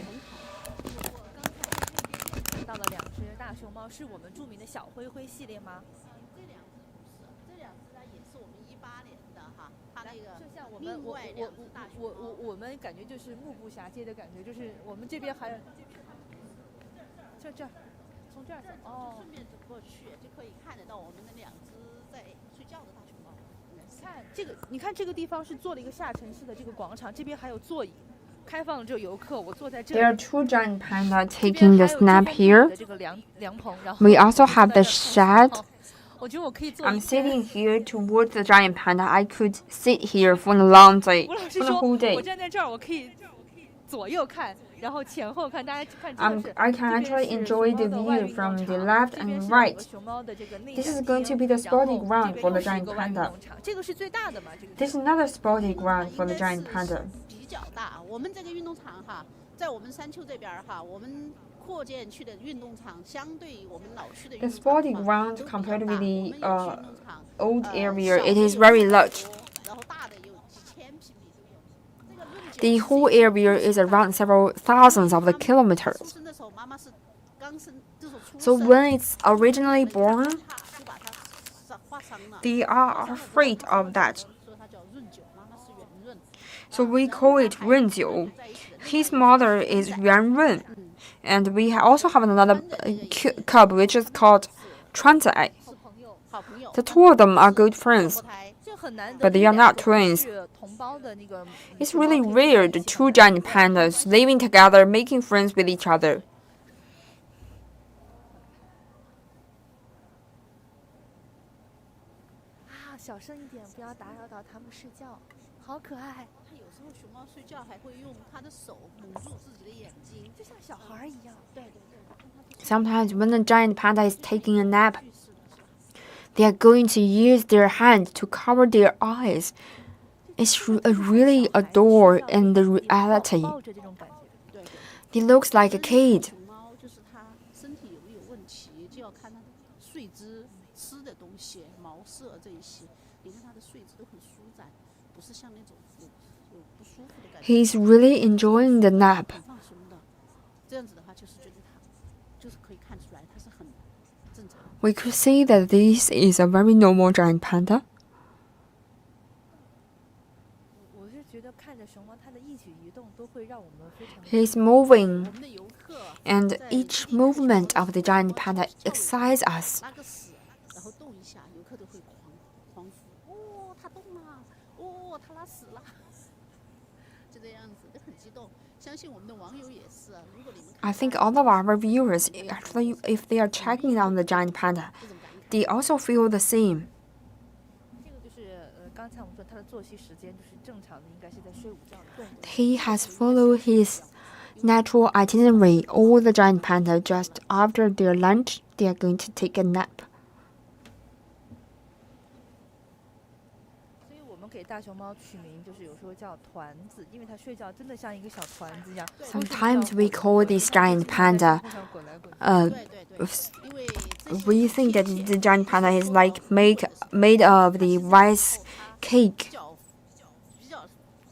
看到了2只大熊猫，是我们著名的小灰灰系列吗？这2只不是，这2只呢也是我们18年的哈，它那个就像我们另外2只大熊猫。我们感觉就是目不暇接的感觉，就是我们这边还有这儿，从从这儿走哦。顺便走过去就可以看得到我们的2只在睡觉的大熊猫。看这个，你看这个地方是做了一个下沉式的这个广场，这边还有座椅，开放这游客。我坐在这里。There are 2 giant pandas taking the nap here. 这个凉棚，然后 We also have the shed. 我觉得我可以坐。I'm sitting here towards the giant panda. I could sit here for a long day, 吴老师 for the 说， whole day. 我站在这儿，我可以左右看，然后前后看，大家看这个是。I can actually enjoy the view from the left and right. This is going to be the sporting ground for the giant panda. 这个是最大的嘛？这个。This is another sporting ground for the giant panda. 比较大，我们这个运动场哈，在我们山丘这边哈，我们扩建区的运动场相对于我们老区的运 The 动场 sporting 哈 ground 都比较 compared 大 with 我 the 们有运动场 old 小 area, 的 it is 有 very 100 large. 多然后大的有几千平米都有。这个论酒 The whole area is around several thousands of the 出 kilometers. 生的时候妈妈是刚生，就是出 So 生 when it's originally born, 就把它划伤了。 they are afraid of that. 说它叫润酒，妈妈是圆润。 So we call it 润酒. His mother is Yuan Run. And we also have another cub which is called 川仔. 是朋友，好朋友。 The 2 of them are good friends. 就很难得 But they are not twins. 同胞的那个 It's really rare the 2 giant pandas living together, making friends with each other. 啊，小声一点，不要打扰到他们睡觉，好可爱。它有时候熊猫睡觉还会用它的手蒙住自己的眼睛，就像小孩一样。对对对。 Sometimes when the giant panda is taking a nap, they are going to use their hand to cover their eyes. It's really a door in the reality. 抱着这种感觉。对。 He looks like a kid. 熊猫就是它身体有没有问题，就要看它的睡姿、吃的东西、毛色这一些。你看它的睡姿都很舒展，不是像那种有不舒服的感觉。 He's really enjoying the nap. 很放松的，这样子的话就是觉得它就是可以看出来它是很正常。 We could see that this is a very normal giant panda. 我是觉得看着熊猫，它的一举一动都会让我们非常。 He's moving, 我们的游客 and each movement of the giant panda excites us. 拉个屎，然后动一下，游客都会狂呼，哦，它动了，哦，它拉屎了，就这样子，都很激动。相信我们的网友也是，如果你们 I think all of our viewers, actually, if they are checking on the giant panda, they also feel the same. 这个就是刚才我们说它的作息时间就是正常的，应该是在睡午觉的。 He has followed his natural itinerary. All the giant panda, just after their lunch, they are going to take a nap. 所以我们给大熊猫取名，就是有时候叫团子，因为它睡觉真的像一个小团子一样。 Sometimes we call this giant panda, 滚来滚去。对对对，因为这些 we think that the giant panda is like made of the rice cake. 比较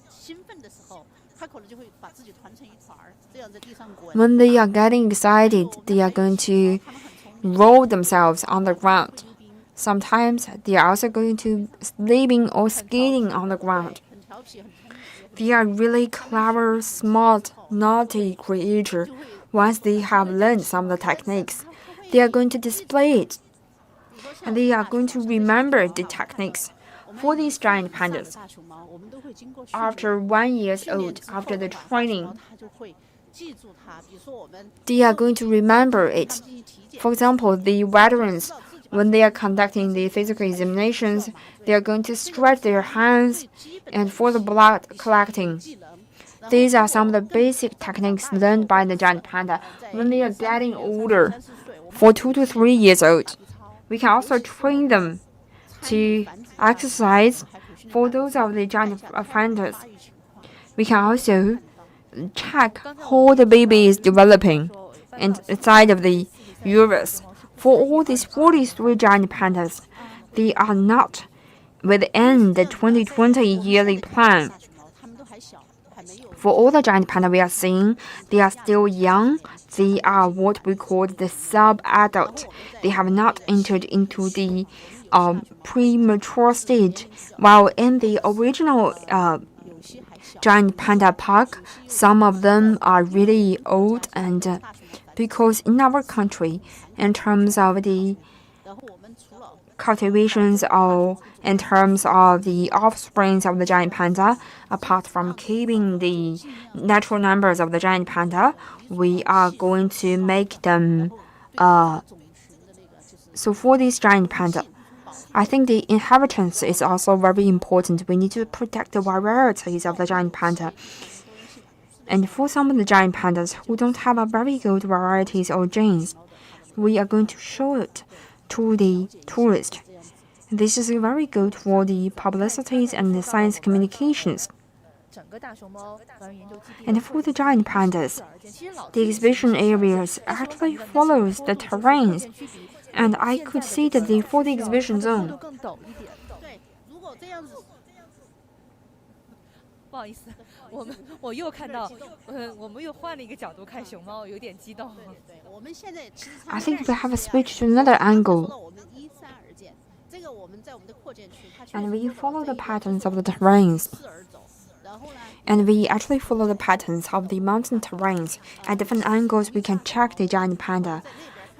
兴奋的时候，它可能就会把自己团成一团儿，这样在地上滚。 When they are getting excited, they are going to roll themselves on the ground. Sometimes they are also going to sleeping or skating on the ground. 很调皮，很聪明。 They are really clever, smart, naughty creature. Once they have learned some of the techniques, they are going to display it. And they are going to remember the techniques. For these giant pandas, 大熊猫，我们都会经过训练。 after 1 year 训练 old, 之后 after the 的话 training, 它就会记住它。比如说我们 they are going to remember it. 进行体检 For example, the veterans, when they are conducting the physical examinations, they are going to stretch their hands and for the blood collecting. 技能。 These are some of the basic techniques learned by the giant panda when they are getting older. 30岁，我们 For 2 to 3 years old, we can also train them to exercise. For those of the giant pandas, 发育情况。 we can also check how the baby is developing inside of the uterus. For all these 43 giant pandas, they are not within the 2020 yearly plan. 大熊猫它们都还小，还没有。 For all the giant panda we are seeing, they are still young. They are what we call the sub-adult. They have not entered into the premature stage. While in the original 有些还小。 giant panda park, some of them are really old and because in our country, in terms of the 然后我们除了 cultivations or in terms of the offsprings of the giant panda, apart from keeping the natural numbers of the giant panda, we are going to make them so for this giant panda, I think the inhabitants is also very important. We need to protect the varieties of the giant panda. And for some of the giant pandas who don't have a very good varieties or genes, we are going to show it to the tourist. This is very good for the publicities and the science communications. 整个大熊猫关于研究基地 And for the giant pandas, 其实老 the exhibition areas actually follows the terrains, and I could see that for the exhibition 度 zone, 更陡一点。对，如果这样子，不好意思，我又看到，我们又换了一个角度看熊猫，有点激动。对，我们现在其实 I think we have switched to another angle, 我们依山而建，这个我们在我们的扩建区，它 and we follow the patterns of the terrains. 四而走，然后呢， And we actually follow the patterns of the mountain terrains. At different angles, we can check the giant panda.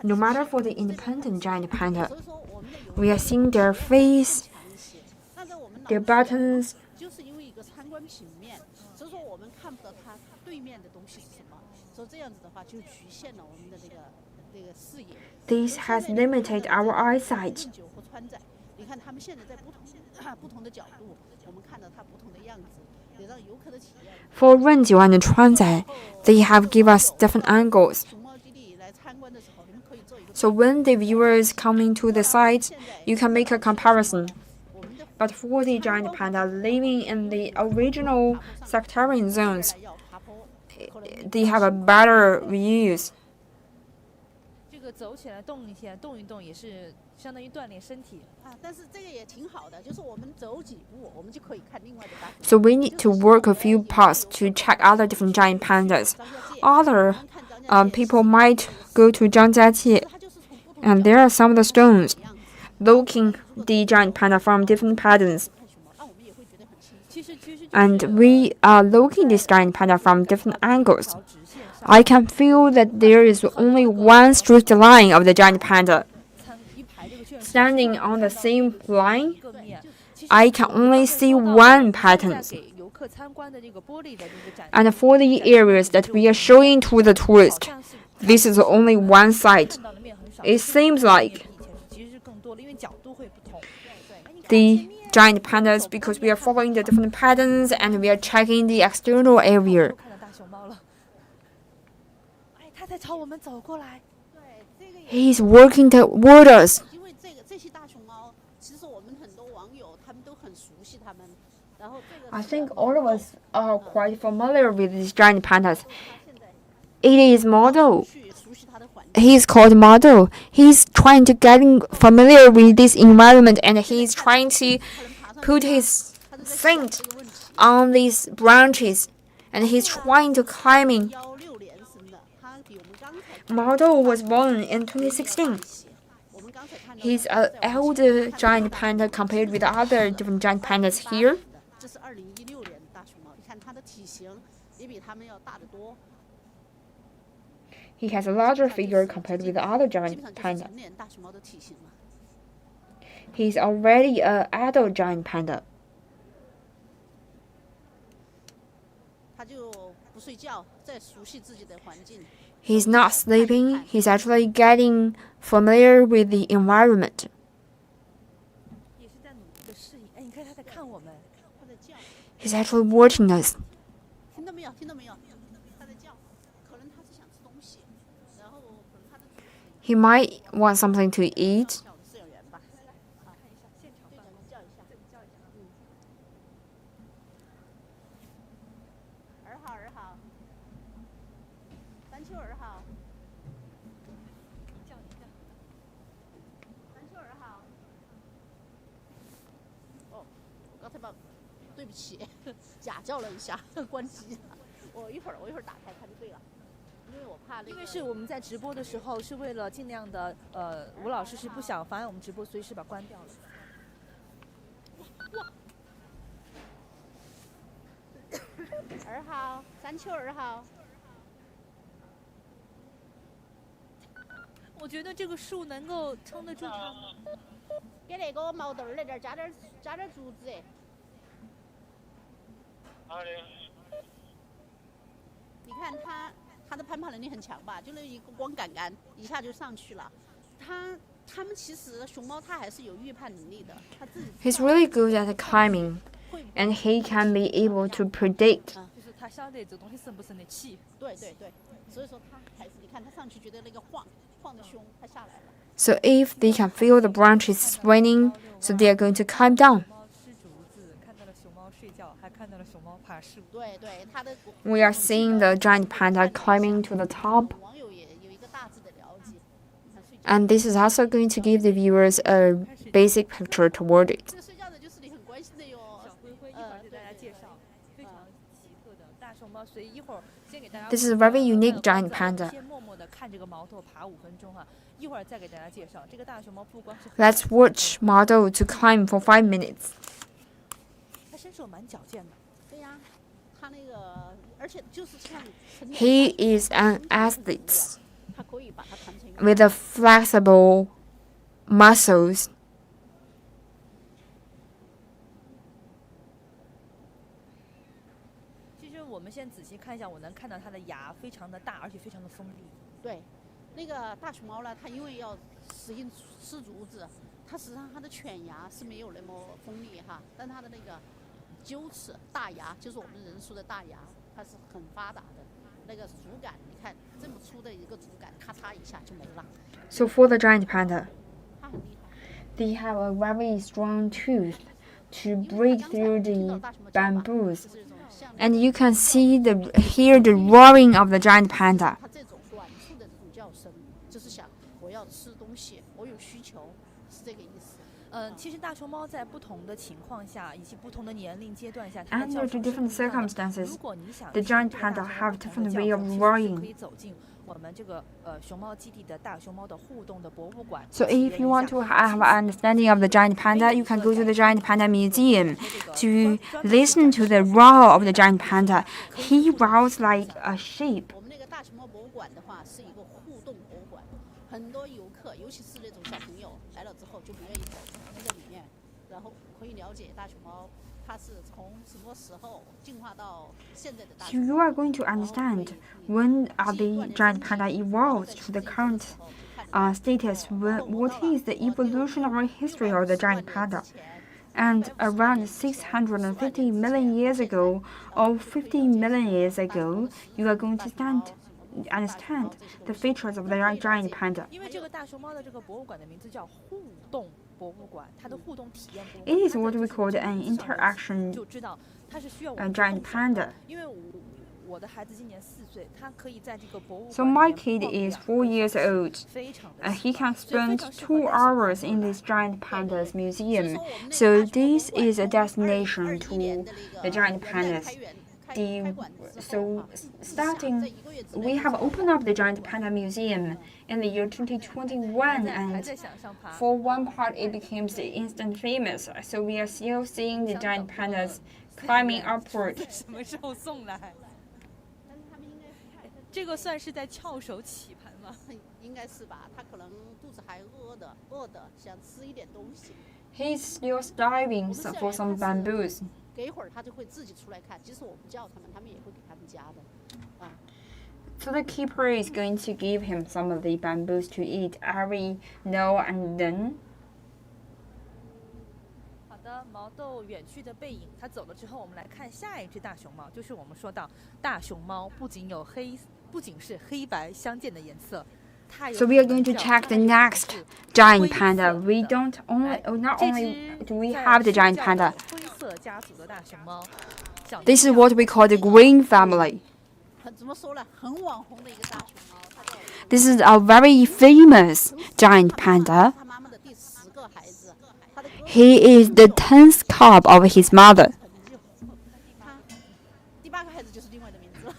No matter for the independent giant panda, 所以说我们的游 we are seeing their face, 强一些。但是我们 their buttons, 就是因为一个参观平面，所以说我们看不到它对面的东西是什么，所以这样子的话就局限了我们的这个视野。 this has limited our eyesight. 饮酒和川仔，你看他们现在在不同的角度，我们看到它不同的样子，也让游客的体验。 For Renjiu and Chuanzai, they have given us different angles. 熊猫基地来参观的时候，你们可以做一个。 So when the viewers coming to the site, you can make a comparison. But for the giant panda living in the original sectarian zones, 要爬坡， they have a better views. 这个走起来动一下，动一动也是相当于锻炼身体。啊，但是这个也挺好的，就是我们走几步，我们就可以看另外的大熊猫。 So we need to work a few paths to check other different giant pandas. Other people might go to Zhangjiajie, 它就是从不同 and there are some of the stones 的样子 looking the giant panda from different patterns. 看熊猫，那我们也会觉得很亲切。其实就是 And we are looking this giant panda from different angles. 条直线上 I can feel that there is only one straight line of the giant panda. 参一排这个卷 Standing on the same line, 各面。其实 I can only see one pattern. 给游客参观的这个玻璃的这个展 And for the areas that we are showing to the tourist, 像是 this is only one side. 看到的面很少。 It seems like 以前其实是更多了，因为角度会不同。 the giant pandas because we are following the different patterns and we are checking the external area. 又看到大熊猫了。哎，它在朝我们走过来。对，这个也 He is working toward us. 因为这些大熊猫，其实我们很多网友他们都很熟悉它们。然后这个 I think all of us are quite familiar with these giant pandas. It is Model. 去熟悉它的环境。 He is called Model. He's trying to getting familiar with this environment and he's trying to put his 它是在 scent 这个问题。 on these branches and he's trying to climbing. 16连生的，它比我们刚才 Model was born in 2016. 我们刚才看到 He's an elder giant panda compared with other different giant pandas here. 这是2016年的大熊猫，你看它的体型也比它们要大得多， He has a larger figure compared with the other 基本 giant 上就是 panda. 成年大熊猫的体型了。 He's already an adult giant panda. 它就不睡觉，在熟悉自己的环境。 He's not sleeping, he's actually getting familiar with the environment. 也是在努力的适应。哎，你看它在看我们。它在叫， He's actually watching us. 听到没有？听到没有？它在叫，可能它是想吃东西，然后可能它的主人 He might want something to eat. 叫我们饲养员吧。看一下现场队长，你叫一下。叫一下。儿好，儿好。山丘儿好。叫一下。山丘儿好。哦，我刚才对不起，假叫了一下，关机了。我一会儿打开它就对了，因为我怕那个。因为是我们在直播的时候，是为了尽量的，吴老师是不想妨碍我们直播，随时把关掉了。儿好，山丘儿好。觉得这个树能够撑得住它。给那个毛豆儿那点加点竹子。你看它的攀爬能力很强吧？就那一个光杆杆一下就上去了。它们其实熊猫它还是有预判能力的，它自己。He's really good at climbing, and he can be able to predict. 就是它晓得这东西生不生得起。对，所以说它还是你看它上去觉得那个晃得凶，它下来了。So if they can feel the branches swaying, so they are going to climb down. 吃竹子，看到了熊猫睡觉，还看到了熊猫爬树。对，它的。We are seeing the giant panda climbing to the top. 网友也有一个大致的了解。And this is also going to give the viewers a basic picture toward it. 这个睡觉的就是你很关心的哟。小灰灰一会儿给大家介绍，非常奇特的大熊猫。所以一会儿先给大家。This is a very unique giant panda. 先默默地看这个毛豆爬5分钟哈，一会儿再给大家介绍这个大熊猫不光是。Let's watch model to climb for 5 minutes. 它身手蛮矫健的。对呀，它那个，而且就是像。He is an athlete 它可以把它传承。with a flexible muscles. 其实我们先仔细看一下，我能看到它的牙非常的大，而且非常的锋利。对，那个大熊猫呢，它因为要适应吃竹子，它实际上它的犬牙是没有那么锋利哈，但它的那个臼齿大牙，就是我们人说的大牙，它是很发达的。那个竹竿，你看这么粗的一个竹竿，咔嚓一下就没了。So for the giant panda, 它很厉害。 they have a very strong tooth to break through the bamboos. And you can hear the roaring of the giant panda. 它这种短促的这种叫声，就是想我要吃东西，我有需求，是这个意思。其实大熊猫在不同的情况下以及不同的年龄阶段下，它的 Under 叫 the 声 different 是不一样的。 circumstances, 如果你想 the giant 听这个大 panda 熊猫 have 不同 different 的 way 叫 of 声，其实是 roaring. 可以走进我们这个熊猫基地的大熊猫的互动的博物馆。 So if you want to have an understanding of the giant panda, you can go to the giant panda museum to listen to the roar of the giant panda. He roars like a sheep. 我们那个大熊猫博物馆的话，是一个互动博物馆，很多游客，尤其是那种小朋友来了之后就不愿意走，在里面，然后可以了解大熊猫它是从什么时候进化到现在的大 So 熊猫。 you are going to understand when the giant panda evolved to the current status. What is the evolutionary history of the giant panda? And around 650 million years ago, or 50 million years ago, you are going to understand the features of the giant panda. 因为这个大熊猫的这个博物馆的名字叫互动博物馆，它的互动体验博物 It 馆。 is what we call an interaction 就知道它是需要我们 giant 动手的 panda. 因为我的孩子今年4岁，他可以在这个博物馆 So 里 my 面 kid 逛 is 2 4 years old. 非常的 He can 所以非 spend 常适合 2 带小朋友 hours in 来 this giant pandas museum. So this is a destination to the giant pandas. So starting, we have opened up the giant panda museum in the year 2021, 还 and 在想象爬。 for one part it became instant famous. So we are still seeing the giant pandas climbing upward. 什么时候送来？这个算是在翘首企盘吗？应该是吧，它可能肚子还饿的，想吃一点东西。 He's still starving for some bamboos. 给一会儿它就会自己出来看，即使我不叫它们，它们也会给它们夹的。啊， So the keeper is going to give him some of the bamboos to eat every now and then. 好的，毛豆远去的背影，它走了之后，我们来看下一只大熊猫，就是我们说到大熊猫不仅是黑白相间的颜色，它有 So we are going to check the next giant panda. We don't not 这 only 只 do we 在 have the 睡 giant 觉 panda. 的灰色家族的大熊猫。长得 This is 像 what we call the green family. 怎么说呢？很网红的一个大熊猫，它叫 This is a very famous giant panda. 他妈妈的第10个孩子，他的哥哥 He is the 10th cub of his mother. 他第8个孩子就是另外的名字了。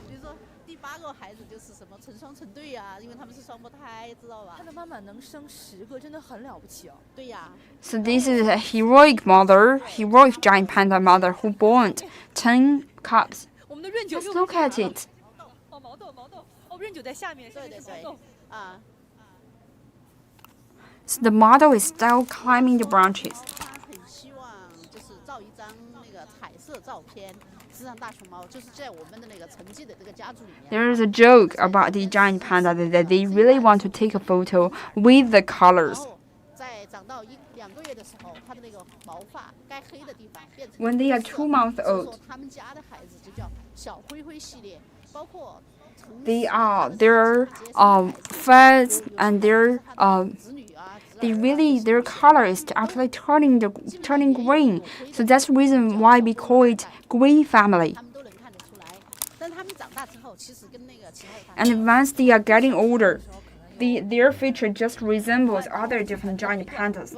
比如说第8个孩子就是什么成双成对呀，因为他们是双胞胎，知道吧它？的妈妈能生10个，真的很了不起哦。对呀， So this is a heroic giant panda mother who born 10 cubs. 我们的润九 Let's 又 look 被 at 打了 it. 哦，毛豆，哦，润九在下面，下面是毛豆。So the model is still climbing the branches. 他很希望就是照一张那个彩色照片。实际上，大熊猫就是在我们的那个沉寂的这个家族里面。There is a joke about the giant panda that they really want to take a photo with the colors. 在长到1-2个月的时候，它的那个毛发该黑的地方变成。When they are 2 months 所以 old, 说他们家的孩子就叫小灰灰系列，包括。their furs and their their color is actually turning green. So that's the reason why we call it green family. And once they are getting older, their feature just resembles other different giant pandas.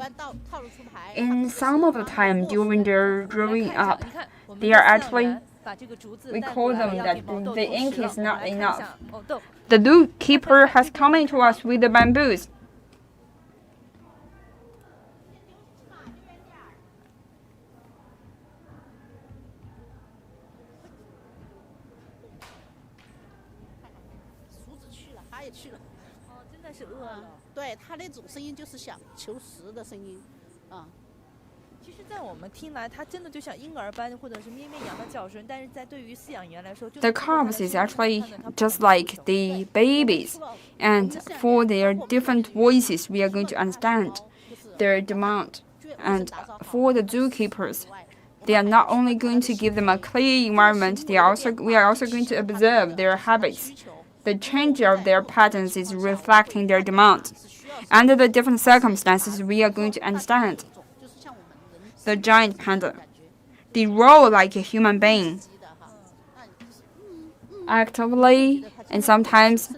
In some of the time during their growing up, they are actually, we call them that the ink is not enough. The zookeeper has come to us with the bamboos. The calves is actually just like the babies, and for their different voices, we are going to understand their demand. And for the zookeepers, they are not only going to give them a clear environment, we are also going to observe their habits. The change of their patterns is reflecting their demand. Under the different circumstances, we are going to understand the giant panda. They roll like a human being, actively, and sometimes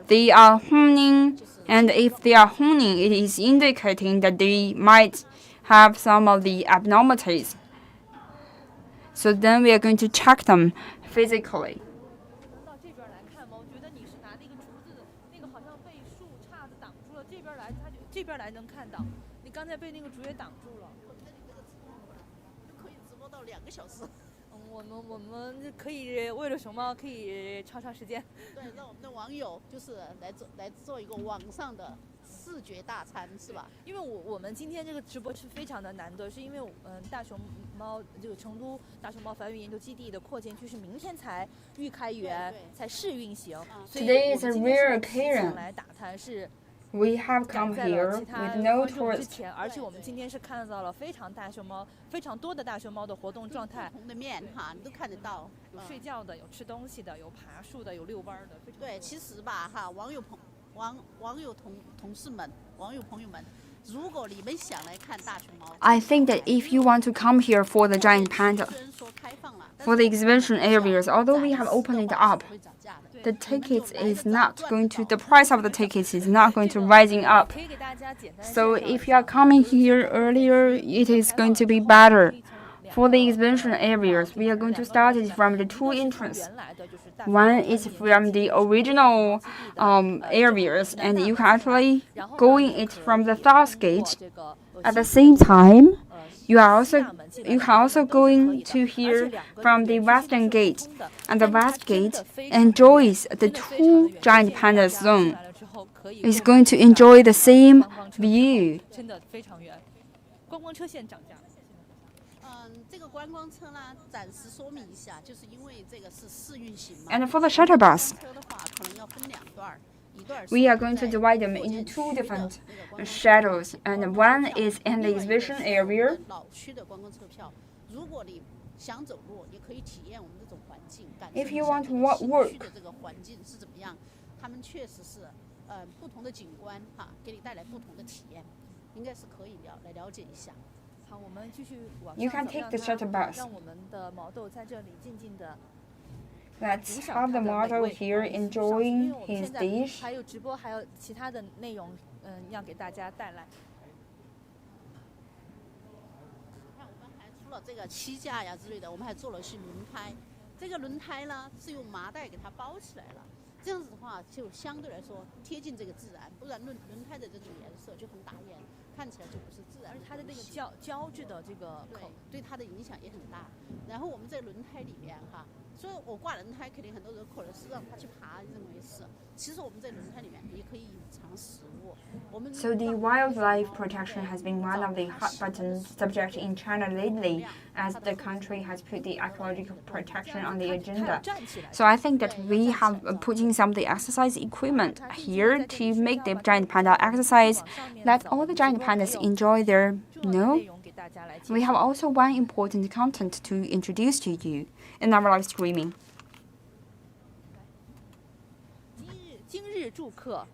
they are honing, and if they are honing, it is indicating that they might have some of the abnormalities. So then we are going to check them physically. Today is a rare occasion. We have come here with no tourists. I think that if you want to come here for the giant panda, for the exhibition areas, although we have opened it up, the price of the tickets is not going to rising up. So if you are coming here earlier, it is going to be better. For the exhibition areas, we are going to start it from the 2 entrances. One is from the original areas, and you can actually go in it from the south gate. At the same time, you can also go into here from the western gate, and the west gate enjoys the 2 giant pandas zone. It's going to enjoy the same view. And for the shuttle bus, we are going to divide them into 2 different shuttles, and one is in the exhibition area. If you want to walk, you can take the shuttle bus. Let's have the model here enjoying his dish. 看起来就不是自然。而且它的那个胶质的这个口，对它的影响也很大。然后我们在轮胎里面哈，所以我挂轮胎，肯定很多人可能是让它去爬，认为是。其实我们在轮胎里面也可以隐藏食物。So the wildlife protection has been one of the hot button subjects in China lately, as the country has put the ecological protection on the agenda. So I think that we have put in some of the exercise equipment here to make the giant panda exercise. Let all the giant pandas enjoy their, We have also one important content to introduce to you in our live streaming. 今日祝客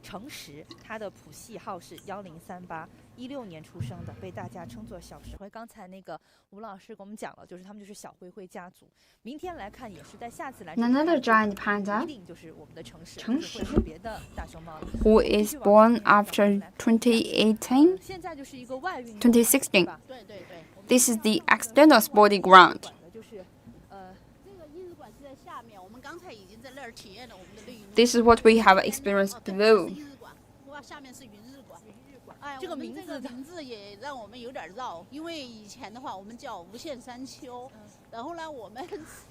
诚实，他的谱系号是1038，16年出生的，被大家称作小石灰。刚才那个吴老师给我们讲了，就是他们就是小灰灰家族。明天来看也是，在下次来 Another giant panda, 一定就是我们的诚实，会是别的大熊猫了。who is born after 2018, 现在就是一个外运 2016. 对对对。This is the external sporting ground. 就是这个印日馆是在下面，我们刚才已经在那儿体验了我们的绿荫。This is what we have experienced below. 印日馆，哇，下面是云日馆。哎，这个名字也让我们有点绕，因为以前的话我们叫无限山丘，然后呢我们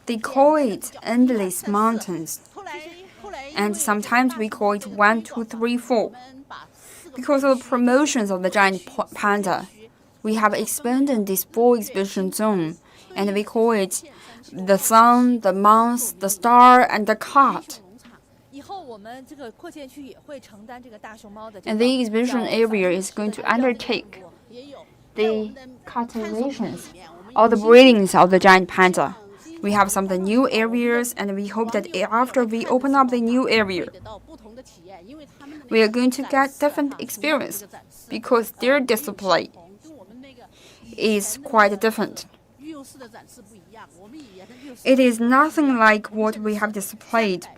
They call it endless mountains, 后来 and sometimes we call it 1, 2, 3, 4. Because of the promotions of the giant panda, we have expanded this 4 exhibition zone, and we call it the sun, the month, the star, and the cart. 以后我们这个扩建区也会承担这个大熊猫的。And the exhibition area is going to undertake the cultivations or the breedings of the giant panda. We have some of the new areas, and we hope that after we open up the new area, we are going to get different experience because their display is quite different. It is nothing like what we have displayed.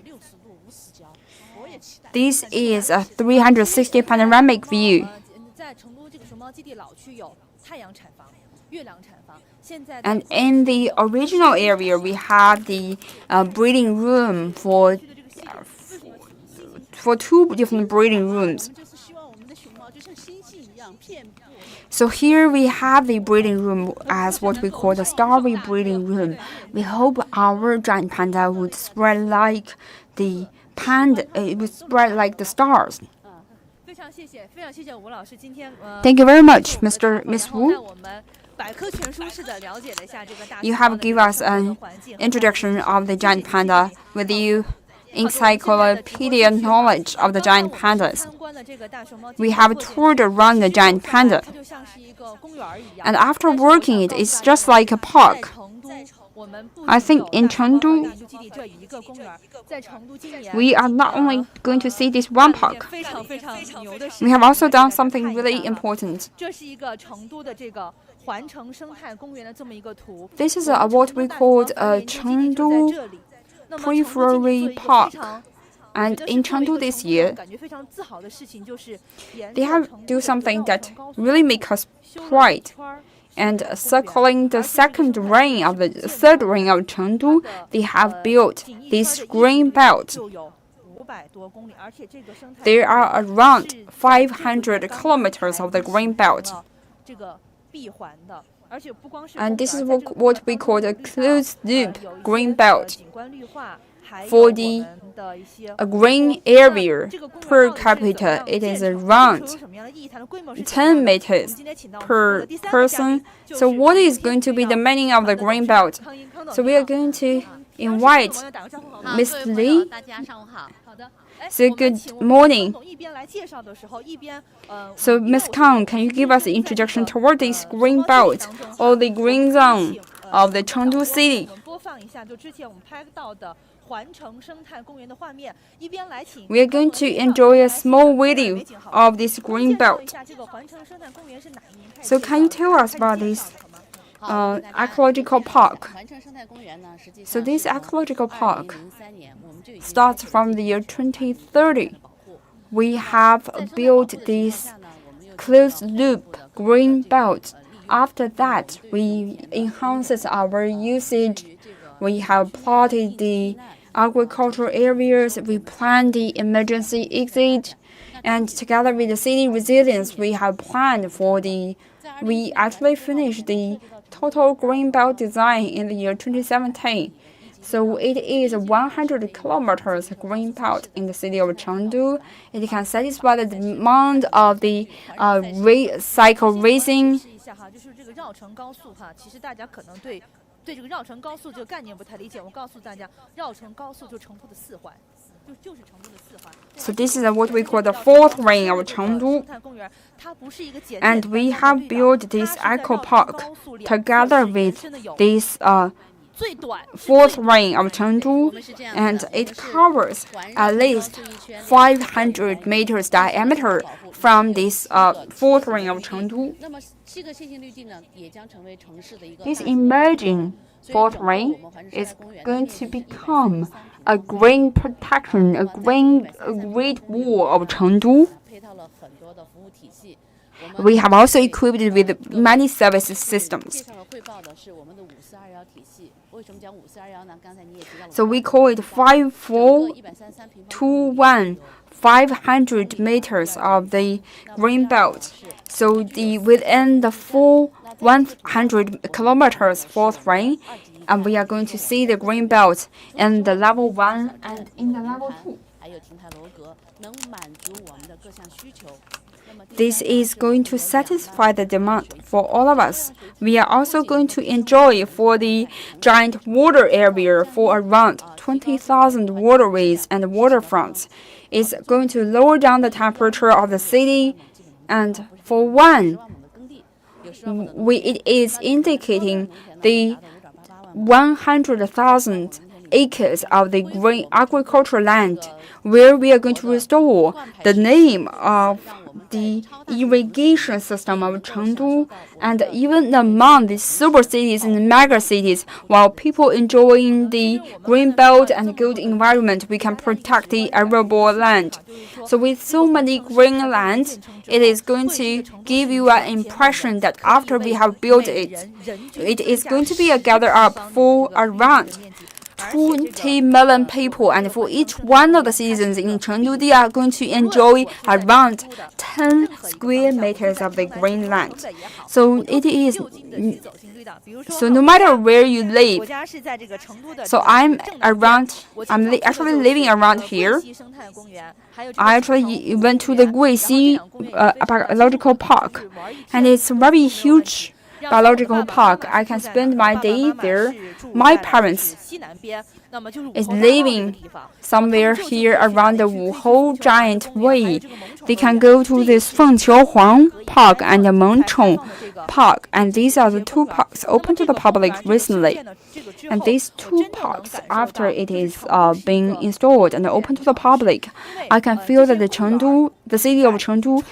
This is a 360 panoramic view. 在成都这个熊猫基地老区有太阳产房、月亮产房。现在 And in the original area, we have the breeding room for 2 different breeding rooms. So here we have the breeding room as what we call the starry breeding room. We hope our giant panda would spread like the it would spread like the stars. 非常谢谢吴老师今天 Thank you very much, Miss Wu. 带我们百科全书式的了解了一下这个大熊猫的 You have given us an introduction of the giant panda with you encyclopedia knowledge of the giant pandas. We have toured around the giant panda. And after working it, it's just like a park. I think in Chengdu, we are not only going to see this one park. We have also done something really important. This is what we called a Chengdu Prefecture Park. And in Chengdu this year, they have do something that really makes us pride. And circling the third ring of Chengdu, they have built this green belt. There are around 500 kilometers of the green belt. And this is what we call the closed loop green belt. For the green area per capita, it is around 10 meters per person. So what is going to be the meaning of the green belt? So we are going to invite Miss Li. So good morning. So Miss Kang, can you give us an introduction toward this green belt or the green zone of the Chengdu city? We are going to enjoy a small video of this green belt. So can you tell us about this ecological park? So this ecological park starts from the year 2030. We have built this closed loop green belt. After that, we enhance our usage. We have plotted the agricultural areas. We plan the emergency exit, And together with the city resilience, we actually finished the total green belt design in the year 2017. So it is 100 kilometers green belt in the city of Chengdu. It can satisfy the demand of the cycle racing. 就是这个绕城高速哈，其实大家可能对这个绕城高速这个概念不太理解。我告诉大家，绕城高速就是成都的4环，就是成都的4环。So this is what we call the fourth ring of Chengdu. 生态公园它不是一个简 And we have built this eco park together with this fourth ring of Chengdu, and it covers at least 500 meters diameter from this fourth ring of Chengdu. This emerging fourth ring is going to become a green protection, a great wall of Chengdu. We have also equipped it with many service systems. So we call it 5421, 500 meters of the green belt. So within the full 100 kilometers fourth ring, and we are going to see the green belt in the level 1 and in the level 2. This is going to satisfy the demand for all of us. We are also going to enjoy for the giant water area for around 20,000 waterways and waterfronts. It's going to lower down the temperature of the city, and for one, it is indicating the 100,000 acres of the green agricultural land where we are going to restore the name of the irrigation system of Chengdu, and even among the super cities and mega cities, while people enjoying the green belt and good environment, we can protect the arable land. So with so many green lands, it is going to give you an impression that after we have built it, it is going to be a gather up for around 20 million people, and for each one of the citizens in Chengdu, they are going to enjoy around 10 square meters of the green land. So it is. So no matter where you live, so I'm actually living around here. I actually went to the Guixi biological park, and it's a very huge biological park. I can spend my day there. My parents is living somewhere here around the Wuhou Giant Way. They can go to this Fengqiuhuang Park and the Mengchong Park, and these are the two parks open to the public recently. And these two parks, after it is being installed and open to the public, I can feel that the city of Chengdu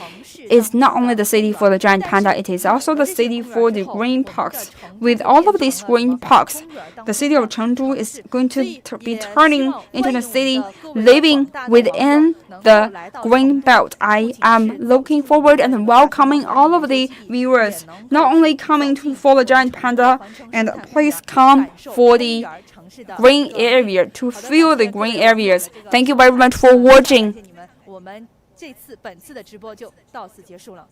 is not only the city for the giant panda, it is also the city for the green parks. With all of these green parks, the city of Chengdu is going to be turning into the city living within the green belt. I am looking forward and welcoming all of the viewers, not only coming for the giant panda, and please come for the green area to feel the green areas. Thank you very much for watching. 本次的直播就到此结束了。